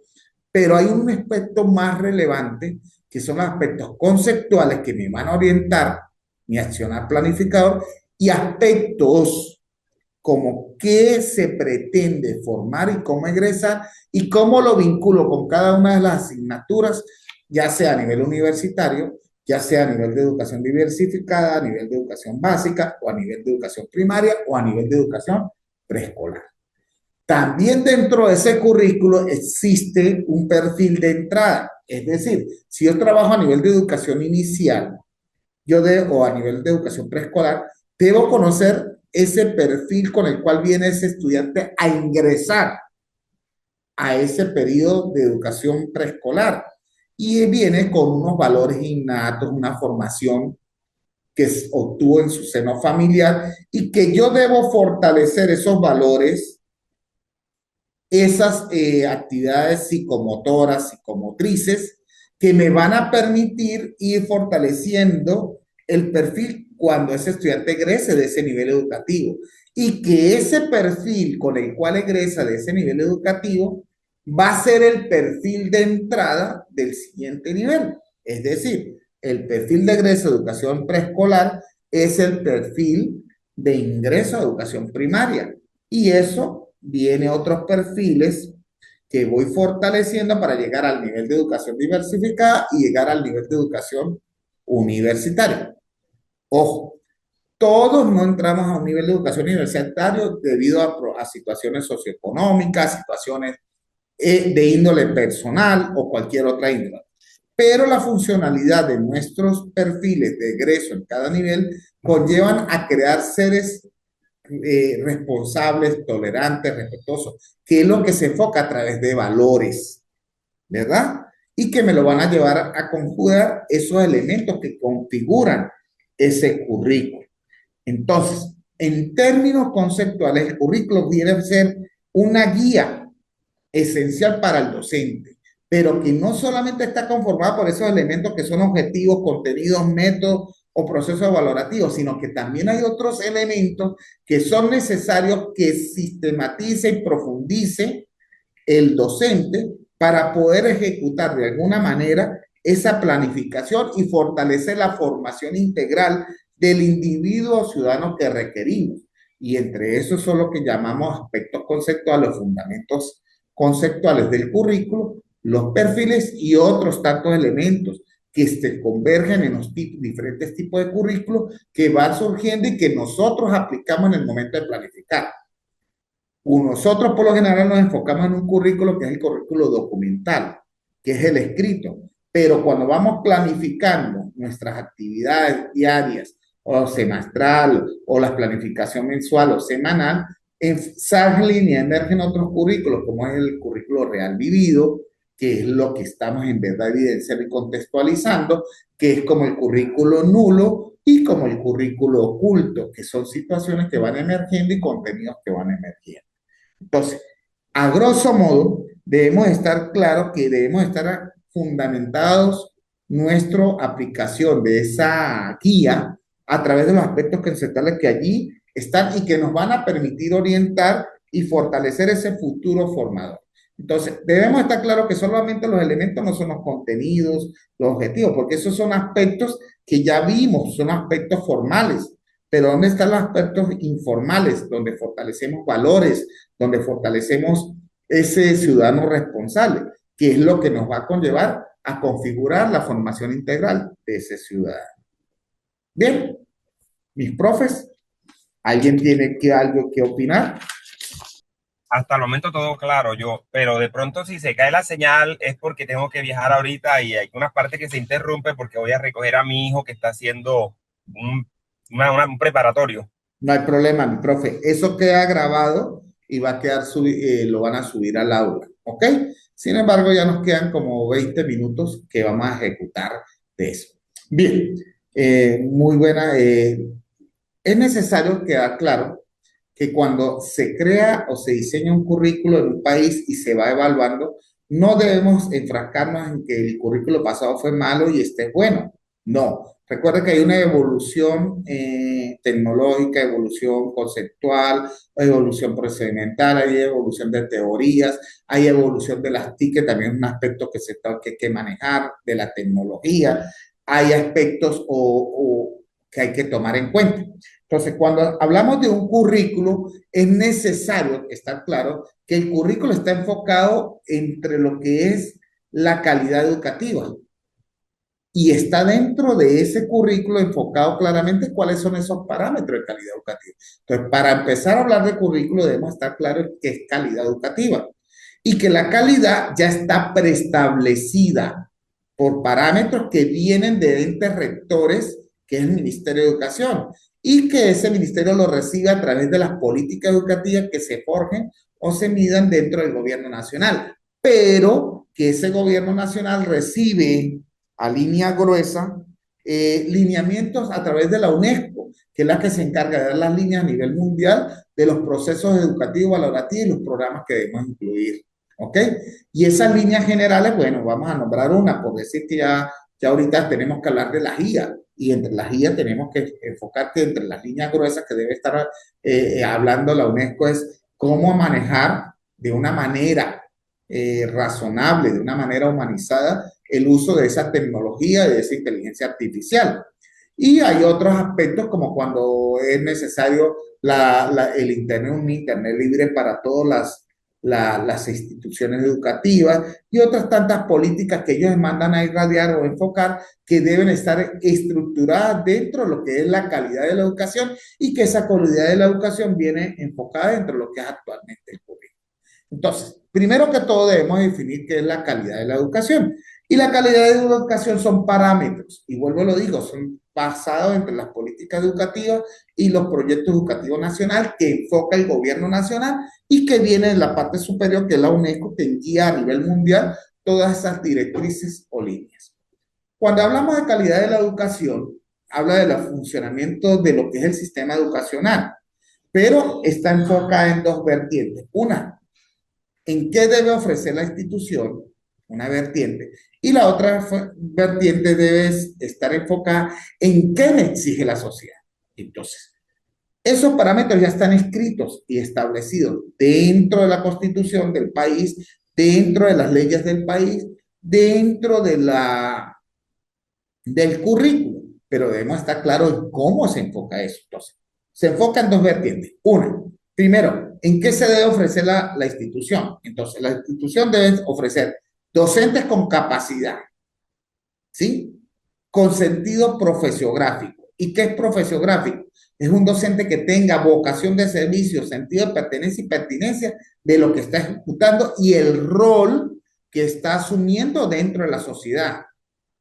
Pero hay un aspecto más relevante, que son los aspectos conceptuales que me van a orientar mi accionar planificador y aspectos como qué se pretende formar y cómo egresar y cómo lo vinculo con cada una de las asignaturas, ya sea a nivel universitario, ya sea a nivel de educación diversificada, a nivel de educación básica o a nivel de educación primaria o a nivel de educación preescolar. También dentro de ese currículo existe un perfil de entrada, es decir, si yo trabajo a nivel de educación inicial, o a nivel de educación preescolar, debo conocer ese perfil con el cual viene ese estudiante a ingresar a ese periodo de educación preescolar. Y viene con unos valores innatos, una formación que obtuvo en su seno familiar y que yo debo fortalecer esos valores, esas actividades psicomotoras, psicomotrices, que me van a permitir ir fortaleciendo el perfil cuando ese estudiante egrese de ese nivel educativo. Y que ese perfil con el cual egresa de ese nivel educativo va a ser el perfil de entrada del siguiente nivel. Es decir, el perfil de egreso de educación preescolar es el perfil de ingreso a educación primaria. Y eso viene otros perfiles que voy fortaleciendo para llegar al nivel de educación diversificada y llegar al nivel de educación universitaria. Ojo, todos no entramos a un nivel de educación universitario debido a situaciones socioeconómicas, situaciones de índole personal o cualquier otra índole. Pero la funcionalidad de nuestros perfiles de egreso en cada nivel conllevan a crear seres responsables, tolerantes, respetuosos, que es lo que se enfoca a través de valores, ¿verdad? Y que me lo van a llevar a conjugar esos elementos que configuran ese currículo. Entonces, en términos conceptuales, el currículo debe ser una guía esencial para el docente, pero que no solamente está conformada por esos elementos que son objetivos, contenidos, métodos o procesos valorativos, sino que también hay otros elementos que son necesarios que sistematice y profundice el docente para poder ejecutar de alguna manera esa planificación y fortalecer la formación integral del individuo ciudadano que requerimos. Y entre esos son lo que llamamos aspectos conceptuales, los fundamentos conceptuales del currículo, los perfiles y otros tantos elementos que se convergen en los diferentes tipos de currículos que van surgiendo y que nosotros aplicamos en el momento de planificar. Nosotros por lo general nos enfocamos en un currículo que es el currículo documental, que es el escrito, pero cuando vamos planificando nuestras actividades diarias o semestral o la planificación mensual o semanal, en esa línea emergen otros currículos, como es el currículo real vivido, que es lo que estamos en verdad evidenciando y contextualizando, que es como el currículo nulo y como el currículo oculto, que son situaciones que van emergiendo y contenidos que van emergiendo. Entonces, a grosso modo, debemos estar claros que debemos estar fundamentados nuestra aplicación de esa guía a través de los aspectos conceptuales que allí están y que nos van a permitir orientar y fortalecer ese futuro formador. Entonces, debemos estar claros que solamente los elementos no son los contenidos, los objetivos, porque esos son aspectos que ya vimos, son aspectos formales. Pero ¿dónde están los aspectos informales, donde fortalecemos valores, donde fortalecemos ese ciudadano responsable, que es lo que nos va a conllevar a configurar la formación integral de ese ciudadano? Bien, mis profes. ¿Alguien tiene algo que opinar? Hasta el momento todo claro, yo, pero de pronto si se cae la señal es porque tengo que viajar ahorita y hay unas partes que se interrumpe porque voy a recoger a mi hijo que está haciendo un, un preparatorio. No hay problema, mi profe. Eso queda grabado y va a quedar lo van a subir al aula, ¿ok? Sin embargo, ya nos quedan como 20 minutos que vamos a ejecutar de eso. Bien, muy buena. Es necesario quedar claro que cuando se crea o se diseña un currículo en un país y se va evaluando, no debemos enfrascarnos en que el currículo pasado fue malo y este es bueno. No. Recuerda que hay una evolución tecnológica, evolución conceptual, evolución procedimental, hay evolución de teorías, hay evolución de las TIC, que también es un aspecto que se tiene que manejar, de la tecnología. Hay aspectos que hay que tomar en cuenta. Entonces, cuando hablamos de un currículo, es necesario estar claro que el currículo está enfocado entre lo que es la calidad educativa y está dentro de ese currículo enfocado claramente cuáles son esos parámetros de calidad educativa. Entonces, para empezar a hablar de currículo, debemos estar claros qué es calidad educativa y que la calidad ya está preestablecida por parámetros que vienen de entes rectores, que es el Ministerio de Educación, y que ese ministerio lo recibe a través de las políticas educativas que se forjen o se midan dentro del gobierno nacional, pero que ese gobierno nacional recibe a línea gruesa lineamientos a través de la UNESCO, que es la que se encarga de dar las líneas a nivel mundial de los procesos educativos, valorativos y los programas que debemos incluir. ¿Ok? Y esas líneas generales, bueno, vamos a nombrar una, por decir que ya ahorita tenemos que hablar de la guía, y entre las guías tenemos que enfocar que entre las líneas gruesas que debe estar hablando la UNESCO es cómo manejar de una manera razonable, de una manera humanizada, el uso de esa tecnología, de esa inteligencia artificial. Y hay otros aspectos como cuando es necesario el Internet, un Internet libre para todas las instituciones educativas y otras tantas políticas que ellos mandan a irradiar o enfocar que deben estar estructuradas dentro de lo que es la calidad de la educación y que esa calidad de la educación viene enfocada dentro de lo que es actualmente el currículum. Entonces, primero que todo debemos definir qué es la calidad de la educación. Y la calidad de la educación son parámetros, y vuelvo a lo digo, son basados entre las políticas educativas y los proyectos educativos nacionales que enfoca el gobierno nacional y que viene de la parte superior, que es la UNESCO, que guía a nivel mundial todas esas directrices o líneas. Cuando hablamos de calidad de la educación, habla del funcionamiento de lo que es el sistema educacional, pero está enfocada en dos vertientes. Una, en qué debe ofrecer la institución, una vertiente, y la otra vertiente debe estar enfocada en qué me exige la sociedad. Entonces, esos parámetros ya están escritos y establecidos dentro de la constitución del país, dentro de las leyes del país, dentro del currículo, pero debemos estar claros en cómo se enfoca eso. Entonces, se enfoca en dos vertientes. Una, primero, ¿en qué se debe ofrecer la institución? Entonces, la institución debe ofrecer docentes con capacidad, ¿sí? Con sentido profesiográfico. ¿Y qué es profesiográfico? Es un docente que tenga vocación de servicio, sentido de pertenencia y pertinencia de lo que está ejecutando y el rol que está asumiendo dentro de la sociedad.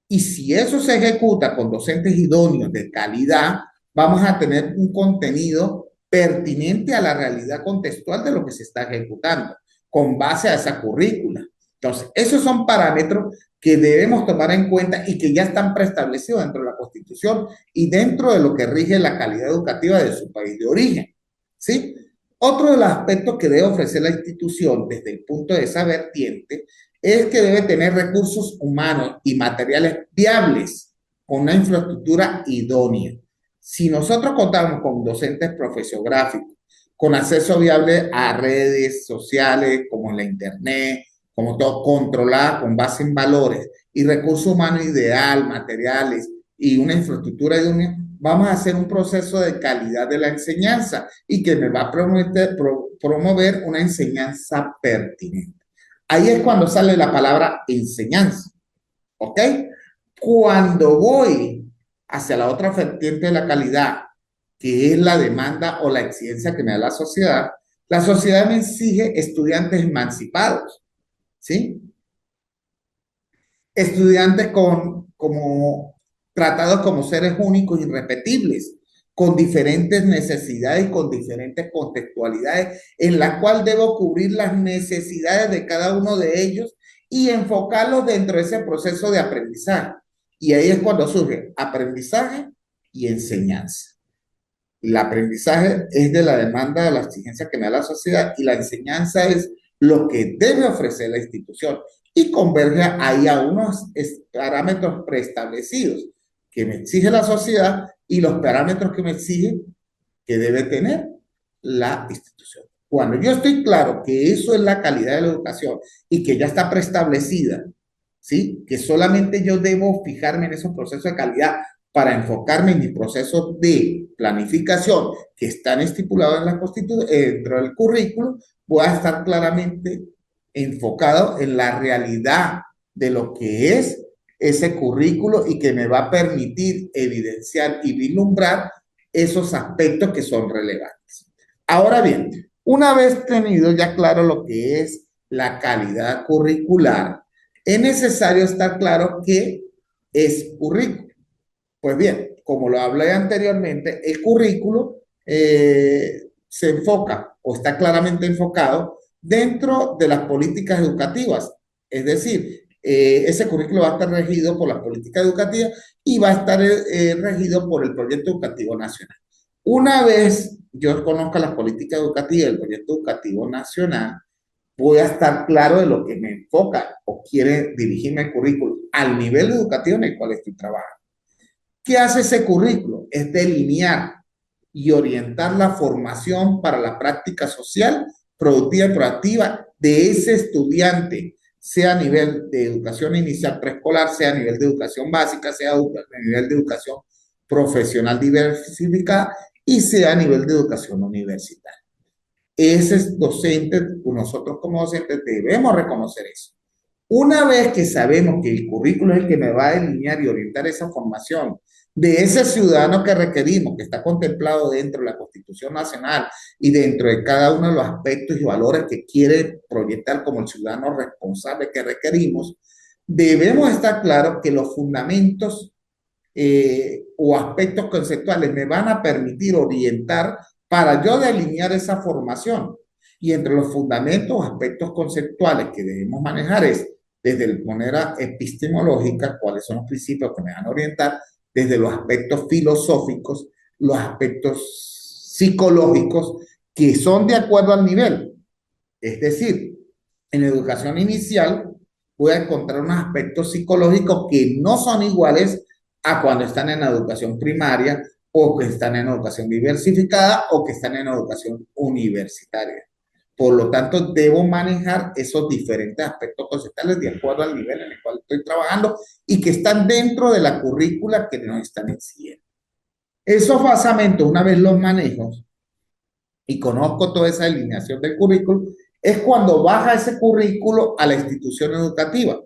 Y si eso se ejecuta con docentes idóneos de calidad, vamos a tener un contenido pertinente a la realidad contextual de lo que se está ejecutando, con base a esa currícula. Entonces, esos son parámetros que debemos tomar en cuenta y que ya están preestablecidos dentro de la Constitución y dentro de lo que rige la calidad educativa de su país de origen. ¿Sí? Otro de los aspectos que debe ofrecer la institución desde el punto de esa vertiente es que debe tener recursos humanos y materiales viables con una infraestructura idónea. Si nosotros contamos con docentes profesiográficos, con acceso viable a redes sociales como la internet, como todo controlada con base en valores y recursos humanos ideal, materiales y una infraestructura idónea, vamos a hacer un proceso de calidad de la enseñanza y que me va a promover una enseñanza pertinente. Ahí es cuando sale la palabra enseñanza, ¿ok? Cuando voy hacia la otra vertiente de la calidad, que es la demanda o la exigencia que me da la sociedad me exige estudiantes emancipados, ¿sí? Estudiantes como tratados como seres únicos, irrepetibles, con diferentes necesidades y con diferentes contextualidades, en la cual debo cubrir las necesidades de cada uno de ellos y enfocarlos dentro de ese proceso de aprendizaje. Y ahí es cuando surge aprendizaje y enseñanza. El aprendizaje es de la demanda, de la exigencia que me da la sociedad y la enseñanza es lo que debe ofrecer la institución y converge ahí a unos parámetros preestablecidos que me exige la sociedad y los parámetros que me exigen que debe tener la institución. Cuando yo estoy claro que eso es la calidad de la educación y que ya está preestablecida, ¿sí? Que solamente yo debo fijarme en esos procesos de calidad para enfocarme en mis procesos de planificación que están estipulados en la Constitución, dentro del currículo, voy a estar claramente enfocado en la realidad de lo que es ese currículo y que me va a permitir evidenciar y vislumbrar esos aspectos que son relevantes. Ahora bien, una vez tenido ya claro lo que es la calidad curricular, es necesario estar claro qué es currículo. Pues bien, como lo hablé anteriormente, el currículo se enfoca o está claramente enfocado dentro de las políticas educativas. Es decir, ese currículo va a estar regido por las políticas educativas y va a estar regido por el proyecto educativo nacional. Una vez yo conozca las políticas educativas del proyecto educativo nacional, voy a estar claro de lo que me enfoca o quiere dirigirme el currículo al nivel educativo en el cual estoy trabajando. ¿Qué hace ese currículo? Es delinear y orientar la formación para la práctica social, productiva y proactiva de ese estudiante, sea a nivel de educación inicial preescolar, sea a nivel de educación básica, sea a nivel de educación profesional diversificada y sea a nivel de educación universitaria. Ese docente, nosotros como docentes debemos reconocer eso. Una vez que sabemos que el currículo es el que me va a delinear y orientar esa formación de ese ciudadano que requerimos, que está contemplado dentro de la Constitución Nacional y dentro de cada uno de los aspectos y valores que quiere proyectar como el ciudadano responsable que requerimos, debemos estar claros que los fundamentos o aspectos conceptuales me van a permitir orientar para yo delinear esa formación. Y entre los fundamentos o aspectos conceptuales que debemos manejar es desde la manera epistemológica, cuáles son los principios que me van a orientar, desde los aspectos filosóficos, los aspectos psicológicos, que son de acuerdo al nivel. Es decir, en educación inicial voy a encontrar unos aspectos psicológicos que no son iguales a cuando están en la educación primaria o que están en educación diversificada o que están en educación universitaria. Por lo tanto, debo manejar esos diferentes aspectos conceptuales de acuerdo al nivel en el cual estoy trabajando y que están dentro de la currícula que nos están exigiendo. Esos basamentos, una vez los manejo y conozco toda esa alineación del currículo, es cuando baja ese currículo a la institución educativa.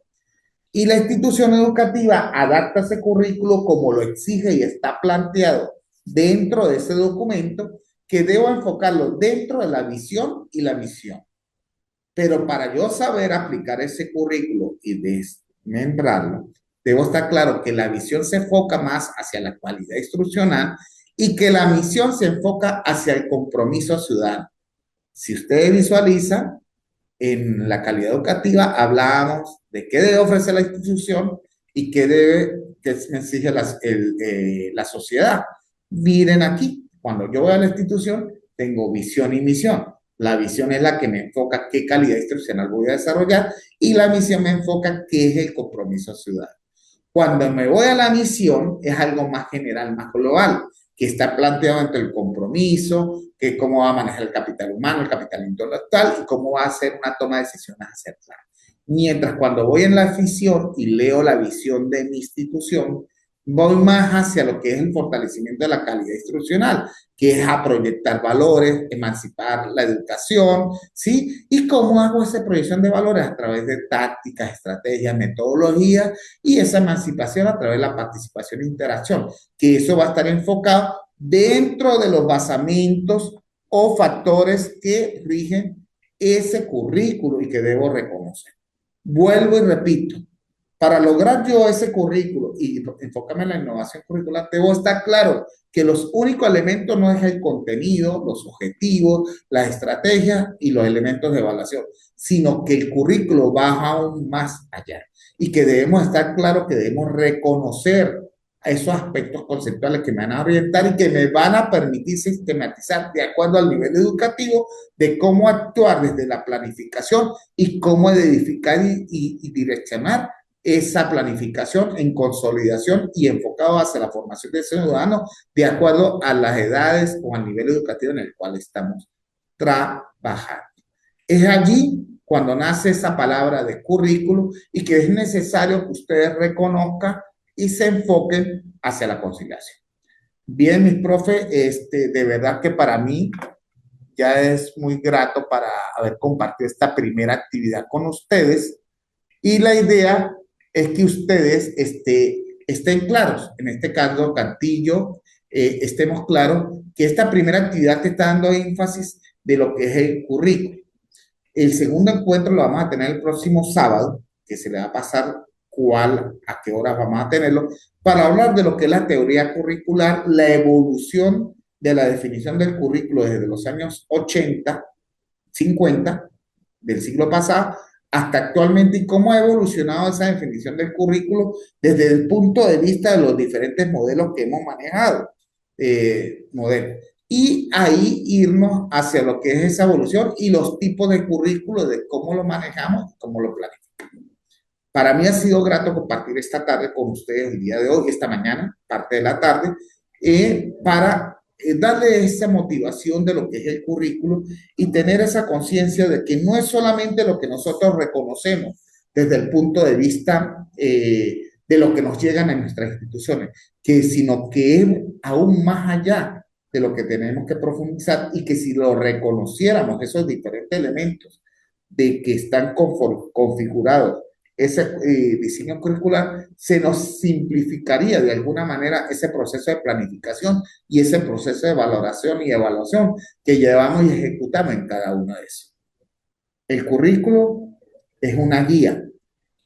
Y la institución educativa adapta ese currículo como lo exige y está planteado dentro de ese documento que debo enfocarlo dentro de la visión y la misión. Pero para yo saber aplicar ese currículo y desmembrarlo, debo estar claro que la visión se enfoca más hacia la calidad instruccional y que la misión se enfoca hacia el compromiso ciudadano. Si ustedes visualizan, en la calidad educativa hablábamos de qué debe ofrecer la institución y qué debe, qué me exige la sociedad. Miren aquí, cuando yo voy a la institución, tengo visión y misión. La visión es la que me enfoca qué calidad institucional voy a desarrollar y la misión me enfoca qué es el compromiso ciudadano. Cuando me voy a la misión es algo más general, más global, que está planteado entre el compromiso, que cómo va a manejar el capital humano, el capital intelectual y cómo va a hacer una toma de decisiones acertadas. Mientras cuando voy en la visión y leo la visión de mi institución, voy más hacia lo que es el fortalecimiento de la calidad instruccional, que es a proyectar valores, emancipar la educación, ¿sí? ¿Y cómo hago esa proyección de valores? A través de tácticas, estrategias, metodologías y esa emancipación a través de la participación e interacción, que eso va a estar enfocado dentro de los basamentos o factores que rigen ese currículo y que debo reconocer. Vuelvo y repito, para lograr yo ese currículo y enfocarme en la innovación curricular, debo estar claro que los únicos elementos no es el contenido, los objetivos, las estrategias y los elementos de evaluación, sino que el currículo va aún más allá y que debemos estar claros que debemos reconocer esos aspectos conceptuales que me van a orientar y que me van a permitir sistematizar de acuerdo al nivel educativo de cómo actuar desde la planificación y cómo edificar y direccionar esa planificación en consolidación y enfocado hacia la formación de ciudadanos de acuerdo a las edades o al nivel educativo en el cual estamos trabajando. Es allí cuando nace esa palabra de currículo y que es necesario que ustedes reconozcan y se enfoquen hacia la conciliación. Bien, mis profes, de verdad que para mí ya es muy grato para haber compartido esta primera actividad con ustedes y la idea es que ustedes estén claros, en este caso Cantillo, estemos claros que esta primera actividad te está dando énfasis de lo que es el currículo. El segundo encuentro lo vamos a tener el próximo sábado, que se le va a pasar a qué horas vamos a tenerlo, para hablar de lo que es la teoría curricular, la evolución de la definición del currículo desde los años 80, 50 del siglo pasado hasta actualmente y cómo ha evolucionado esa definición del currículo desde el punto de vista de los diferentes modelos que hemos manejado. Modelos. Y ahí irnos hacia lo que es esa evolución y los tipos de currículo, de cómo lo manejamos y cómo lo planificamos. Para mí ha sido grato compartir esta tarde con ustedes el día de hoy, esta mañana, parte de la tarde, para darle esa motivación de lo que es el currículo y tener esa conciencia de que no es solamente lo que nosotros reconocemos desde el punto de vista de lo que nos llegan en nuestras instituciones, sino que es aún más allá de lo que tenemos que profundizar y que si lo reconociéramos, esos diferentes elementos de que están configurados ese diseño curricular, se nos simplificaría de alguna manera ese proceso de planificación y ese proceso de valoración y evaluación que llevamos y ejecutamos en cada uno de esos. El currículo es una guía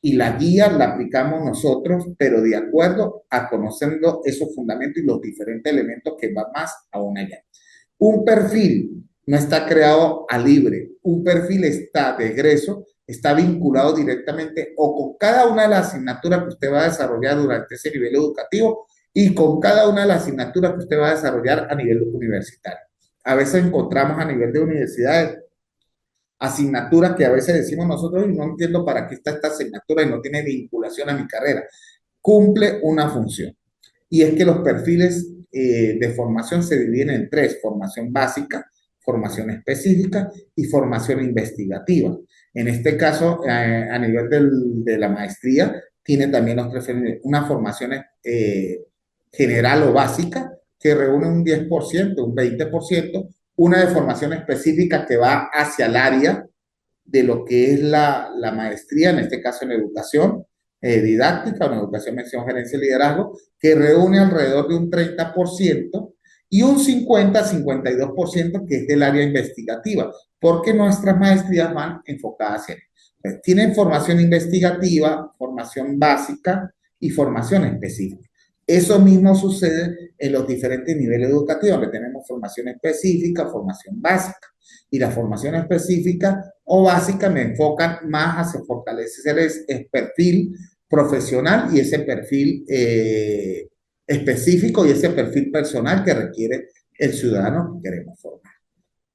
y la guía la aplicamos nosotros, pero de acuerdo a conociendo esos fundamentos y los diferentes elementos que van más aún allá. Un perfil no está creado a libre, un perfil está de egreso, está vinculado directamente o con cada una de las asignaturas que usted va a desarrollar durante ese nivel educativo y con cada una de las asignaturas que usted va a desarrollar a nivel universitario. A veces encontramos a nivel de universidades asignaturas que a veces decimos nosotros y no entiendo para qué está esta asignatura y no tiene vinculación a mi carrera. Cumple una función. Y es que los perfiles de formación se dividen en tres: formación básica, formación específica y formación investigativa. En este caso, a nivel de la maestría, tiene también una formación general o básica que reúne un 10%, un 20%, una de formación específica que va hacia el área de lo que es la maestría, en este caso en educación didáctica o en educación, mención, gerencia y liderazgo, que reúne alrededor de un 30% y un 50-52% que es del área investigativa, porque nuestras maestrías van enfocadas en eso. Tienen formación investigativa, formación básica y formación específica. Eso mismo sucede en los diferentes niveles educativos, donde tenemos formación específica, formación básica. Y la formación específica o básica me enfocan más hacia fortalecer el perfil profesional y ese perfil específico y ese perfil personal que requiere el ciudadano que queremos formar.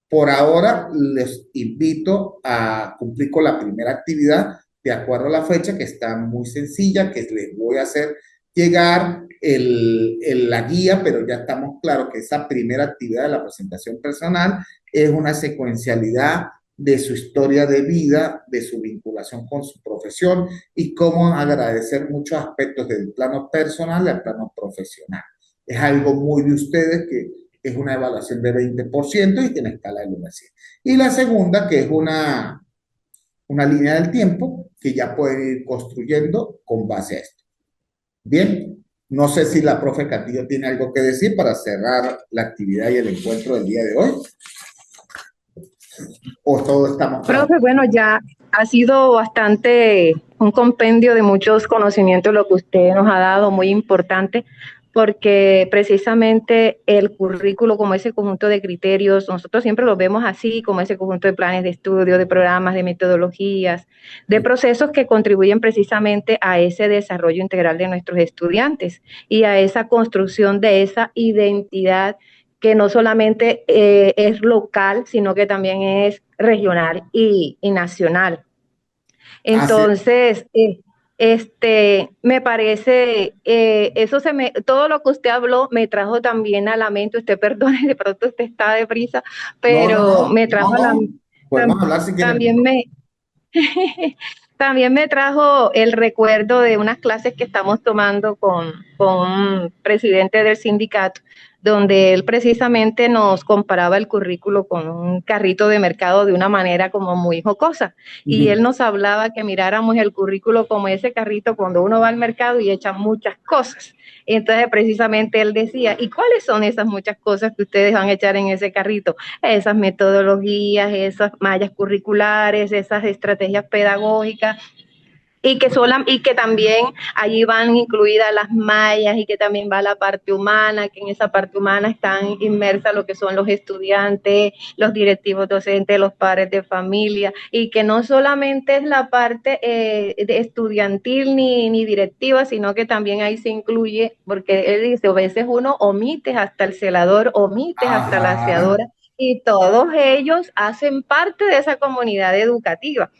Por ahora les invito a cumplir con la primera actividad de acuerdo a la fecha, que está muy sencilla, que les voy a hacer llegar la guía, pero ya estamos claros que esa primera actividad de la presentación personal es una secuencialidad de su historia de vida, de su vinculación con su profesión y cómo agradecer muchos aspectos del plano personal al plano profesional. Es algo muy de ustedes que es una evaluación de 20% y tiene escala del 1 al 100. Y la segunda, que es una línea del tiempo que ya pueden ir construyendo con base a esto. Bien, No sé si la profe Castillo tiene algo que decir para cerrar la actividad y el encuentro del día de hoy, o todos estamos claros. Profe, bueno, ya ha sido bastante un compendio de muchos conocimientos lo que usted nos ha dado, muy importante, porque precisamente el currículo como ese conjunto de criterios, nosotros siempre lo vemos así, como ese conjunto de planes de estudio, de programas, de metodologías, de procesos que contribuyen precisamente a ese desarrollo integral de nuestros estudiantes y a esa construcción de esa identidad que no solamente es local, sino que también es regional y nacional. Así es. Entonces, me parece, todo lo que usted habló me trajo también a la mente, usted perdone, de pronto usted está deprisa, No, no, pero no, me trajo no, a la, no. Podemos hablar si quieren. también también me trajo el recuerdo de unas clases que estamos tomando con un presidente del sindicato, donde él precisamente nos comparaba el currículo con un carrito de mercado de una manera como muy jocosa. Y él nos hablaba que miráramos el currículo como ese carrito cuando uno va al mercado y echa muchas cosas. Entonces, precisamente él decía, ¿y cuáles son esas muchas cosas que ustedes van a echar en ese carrito? Esas metodologías, esas mallas curriculares, esas estrategias pedagógicas, y que también allí van incluidas las mallas y que también va la parte humana, que en esa parte humana están inmersas lo que son los estudiantes, los directivos docentes, los padres de familia, y que no solamente es la parte de estudiantil ni directiva, sino que también ahí se incluye, porque él dice, a veces uno omite hasta el celador, omite hasta la Ajá. aseadora, y todos ellos hacen parte de esa comunidad educativa.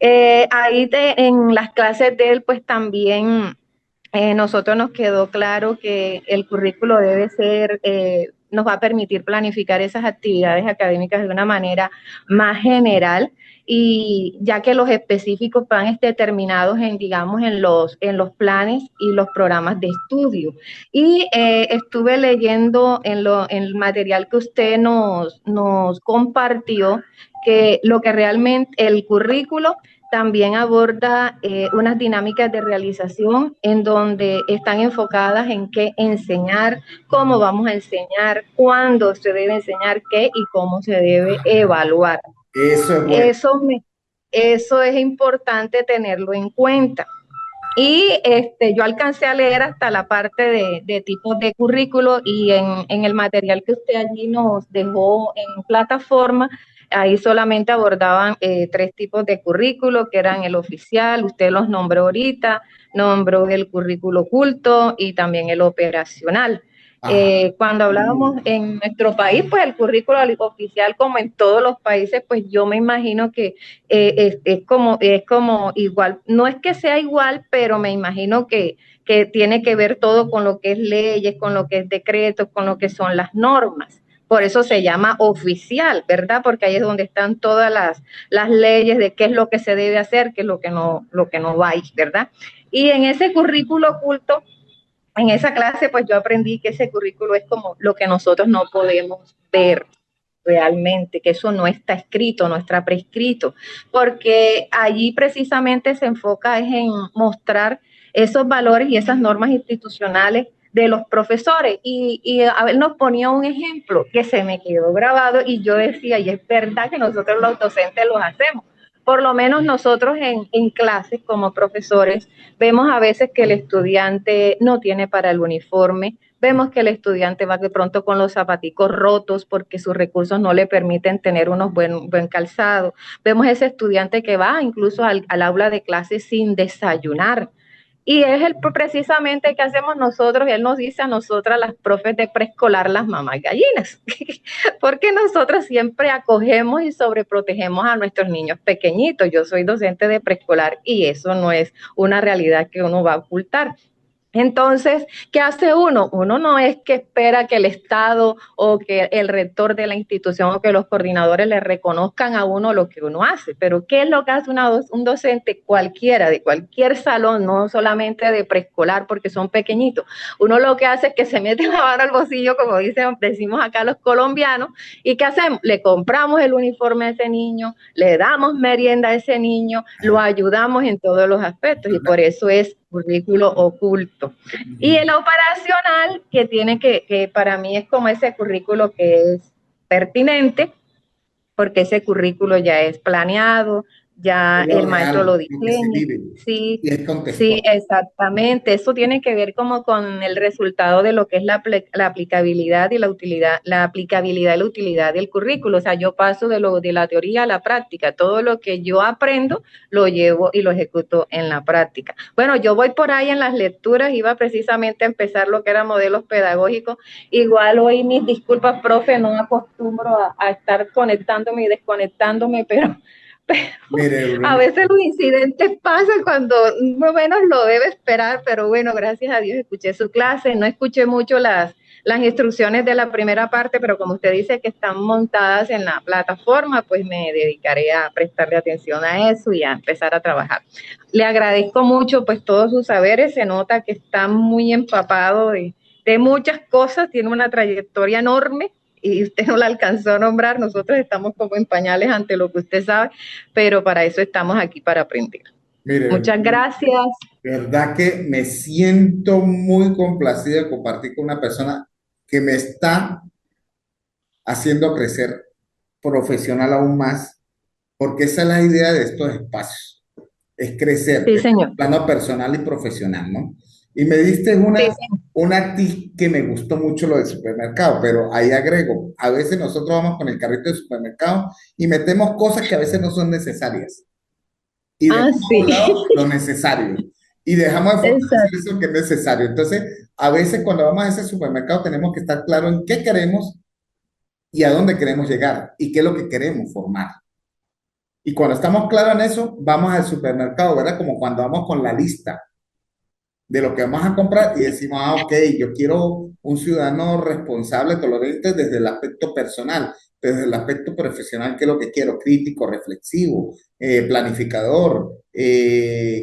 En las clases de él, pues también nosotros nos quedó claro que el currículo debe ser, nos va a permitir planificar esas actividades académicas de una manera más general y ya que los específicos van determinados en, digamos, en los planes y los programas de estudio. Y estuve leyendo en el material que usted nos compartió que lo que realmente el currículo también aborda unas dinámicas de realización en donde están enfocadas en qué enseñar, cómo vamos a enseñar, cuándo se debe enseñar qué y cómo se debe evaluar. Eso es bueno. Eso, me, eso es importante tenerlo en cuenta. Y yo alcancé a leer hasta la parte de tipos de currículo y en el material que usted allí nos dejó en plataforma, ahí solamente abordaban tres tipos de currículo, que eran el oficial, usted los nombró ahorita, nombró el currículo oculto y también el operacional. Ajá. Cuando hablábamos en nuestro país, pues el currículo oficial, como en todos los países, pues yo me imagino que es como igual, no es que sea igual, pero me imagino que tiene que ver todo con lo que es leyes, con lo que es decretos, con lo que son las normas. Por eso se llama oficial, ¿verdad? Porque ahí es donde están todas las leyes de qué es lo que se debe hacer, qué es lo que no va, ¿verdad? Y en ese currículo oculto, en esa clase, pues yo aprendí que ese currículo es como lo que nosotros no podemos ver realmente, que eso no está escrito, no está prescrito, porque allí precisamente se enfoca es en mostrar esos valores y esas normas institucionales de los profesores. Y a ver, nos ponía un ejemplo que se me quedó grabado y yo decía, y es verdad que nosotros los docentes los hacemos. Por lo menos nosotros en clases como profesores vemos a veces que el estudiante no tiene para el uniforme, vemos que el estudiante va de pronto con los zapaticos rotos porque sus recursos no le permiten tener unos buen calzado. Vemos ese estudiante que va incluso al aula de clases sin desayunar. Y es precisamente que hacemos nosotros, él nos dice a nosotras, las profes de preescolar, las mamás gallinas, porque nosotros siempre acogemos y sobreprotegemos a nuestros niños pequeñitos. Yo soy docente de preescolar y eso no es una realidad que uno va a ocultar. Entonces, ¿qué hace uno? Uno no es que espera que el Estado o que el rector de la institución o que los coordinadores le reconozcan a uno lo que uno hace, pero ¿qué es lo que hace un docente cualquiera, de cualquier salón, no solamente de preescolar porque son pequeñitos? Uno lo que hace es que se mete la mano al bolsillo, como decimos acá los colombianos, ¿y qué hacemos? Le compramos el uniforme a ese niño, le damos merienda a ese niño, lo ayudamos en todos los aspectos y por eso es currículo oculto. Y el operacional, que tiene que para mí es como ese currículo que es pertinente, porque ese currículo ya es planeado, ya Es lo el maestro lo real, lo que se diseña. vive Sí, y es sí, contextual. exactamente. Eso tiene que ver como con el resultado de lo que es la aplicabilidad y la utilidad, la aplicabilidad y la utilidad del currículo. O sea, yo paso de la teoría a la práctica. Todo lo que yo aprendo lo llevo y lo ejecuto en la práctica. Bueno, yo voy por ahí en las lecturas, iba precisamente a empezar lo que era modelos pedagógicos. Igual hoy mis disculpas, profe, no acostumbro a estar conectándome y desconectándome, pero Mire, a Verónica, veces los incidentes pasan cuando uno menos lo debe esperar, pero bueno, gracias a Dios escuché su clase, no escuché mucho las instrucciones de la primera parte, pero como usted dice que están montadas en la plataforma, pues me dedicaré a prestarle atención a eso y a empezar a trabajar. Le agradezco mucho pues todos sus saberes, se nota que está muy empapado de muchas cosas, tiene una trayectoria enorme y usted no la alcanzó a nombrar, nosotros estamos como en pañales ante lo que usted sabe, pero para eso estamos aquí, para aprender. mire, Muchas gracias. de verdad que me siento muy complacido de compartir con una persona que me está haciendo crecer profesional aún más, porque esa es la idea de estos espacios, es crecer Sí, en señor. el plano personal y profesional, ¿no? Y me diste Sí, señor. una tip que me gustó mucho lo del supermercado, pero ahí agrego, a veces nosotros vamos con el carrito del supermercado y metemos cosas que a veces no son necesarias y Ah, dejamos a un sí. lado lo necesario y dejamos de fortalecer Exacto. eso que es necesario. Entonces, a veces cuando vamos a ese supermercado tenemos que estar claro en qué queremos y a dónde queremos llegar y qué es lo que queremos formar. Y cuando estamos claros en eso, vamos al supermercado, ¿verdad? Como cuando vamos con la lista de lo que vamos a comprar y decimos, ah, ok, yo quiero un ciudadano responsable, tolerante desde el aspecto personal, pero desde el aspecto profesional, ¿qué es lo que quiero? Crítico, reflexivo, planificador,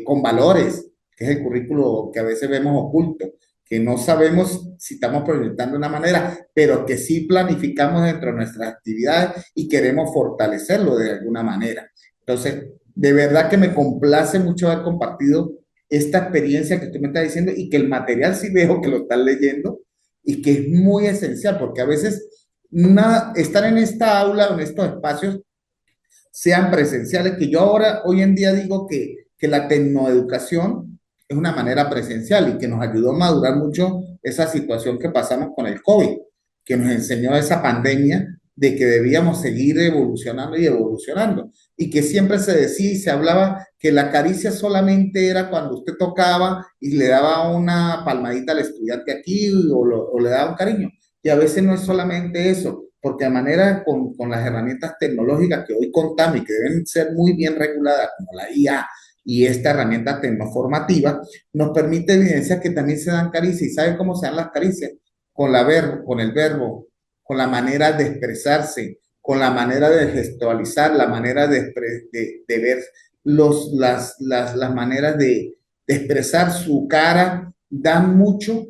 con valores, que es el currículo que a veces vemos oculto, que no sabemos si estamos proyectando de una manera, pero que sí planificamos dentro de nuestras actividades y queremos fortalecerlo de alguna manera. Entonces, de verdad que me complace mucho haber compartido esta experiencia que tú me estás diciendo y que el material sí veo que lo estás leyendo y que es muy esencial porque a veces estar en esta aula o en estos espacios sean presenciales, que yo ahora, hoy en día digo que la tecnoeducación es una manera presencial y que nos ayudó a madurar mucho esa situación que pasamos con el COVID, que nos enseñó esa pandemia de que debíamos seguir evolucionando y evolucionando, y que siempre se decía y se hablaba que la caricia solamente era cuando usted tocaba y le daba una palmadita al estudiante aquí o le daba un cariño, y a veces no es solamente eso, porque de manera con las herramientas tecnológicas que hoy contamos y que deben ser muy bien reguladas, como la IA y esta herramienta tecnoformativa, nos permite evidenciar que también se dan caricias. ¿Y sabe cómo se dan las caricias? Con el verbo, con la manera de expresarse, con la manera de gestualizar, la manera de ver las maneras de expresar su cara, dan mucho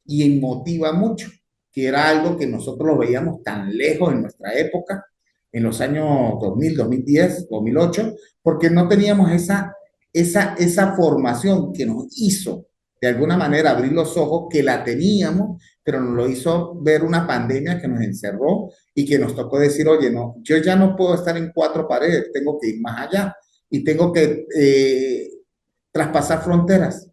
y motiva mucho, que era algo que nosotros lo veíamos tan lejos en nuestra época, en los años 2000, 2010, 2008, porque no teníamos esa formación que nos hizo de alguna manera abrir los ojos, que la teníamos, pero nos lo hizo ver una pandemia que nos encerró y que nos tocó decir, oye, no, yo ya no puedo estar en cuatro paredes, tengo que ir más allá y tengo que traspasar fronteras,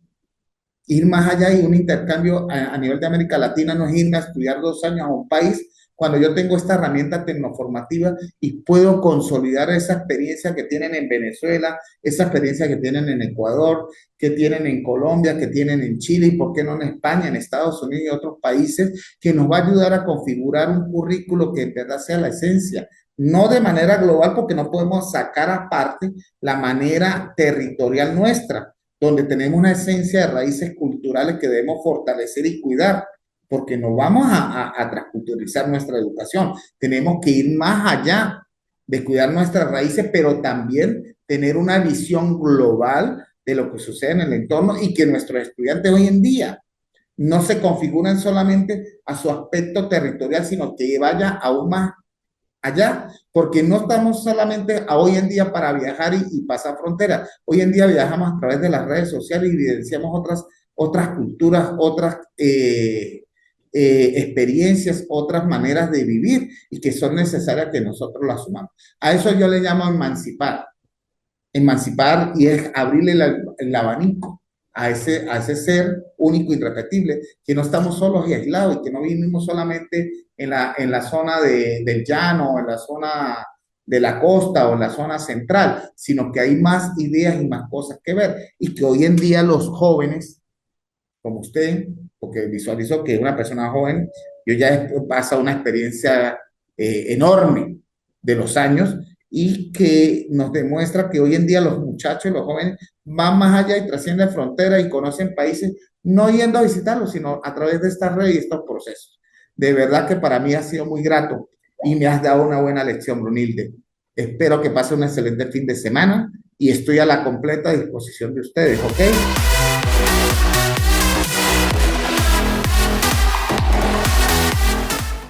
ir más allá, y un intercambio a nivel de América Latina no es irme a estudiar 2 años a un país cuando yo tengo esta herramienta tecnoformativa y puedo consolidar esa experiencia que tienen en Venezuela, esa experiencia que tienen en Ecuador, que tienen en Colombia, que tienen en Chile y por qué no en España, en Estados Unidos y otros países, que nos va a ayudar a configurar un currículo que en verdad sea la esencia. No de manera global, porque no podemos sacar aparte la manera territorial nuestra, donde tenemos una esencia de raíces culturales que debemos fortalecer y cuidar, porque no vamos a transculturizar nuestra educación. Tenemos que ir más allá de cuidar nuestras raíces, pero también tener una visión global de lo que sucede en el entorno y que nuestros estudiantes hoy en día no se configuren solamente a su aspecto territorial, sino que vaya aún más allá, porque no estamos solamente a hoy en día para viajar y pasar fronteras. Hoy en día viajamos a través de las redes sociales y evidenciamos otras culturas, otras experiencias, otras maneras de vivir y que son necesarias que nosotros las asumamos. A eso yo le llamo emancipar. Emancipar y es abrirle el abanico a ese ser único, irrepetible, que no estamos solos y aislados y que no vivimos solamente en la zona del llano, en la zona de la costa o en la zona central, sino que hay más ideas y más cosas que ver y que hoy en día los jóvenes, como usted, porque visualizo que una persona joven, yo ya he pasado una experiencia enorme de los años y que nos demuestra que hoy en día los muchachos y los jóvenes van más allá y trascienden fronteras y conocen países, no yendo a visitarlos, sino a través de esta red y estos procesos. De verdad que para mí ha sido muy grato y me has dado una buena lección, Brunilde. Espero que pase un excelente fin de semana y estoy a la completa disposición de ustedes, ¿ok?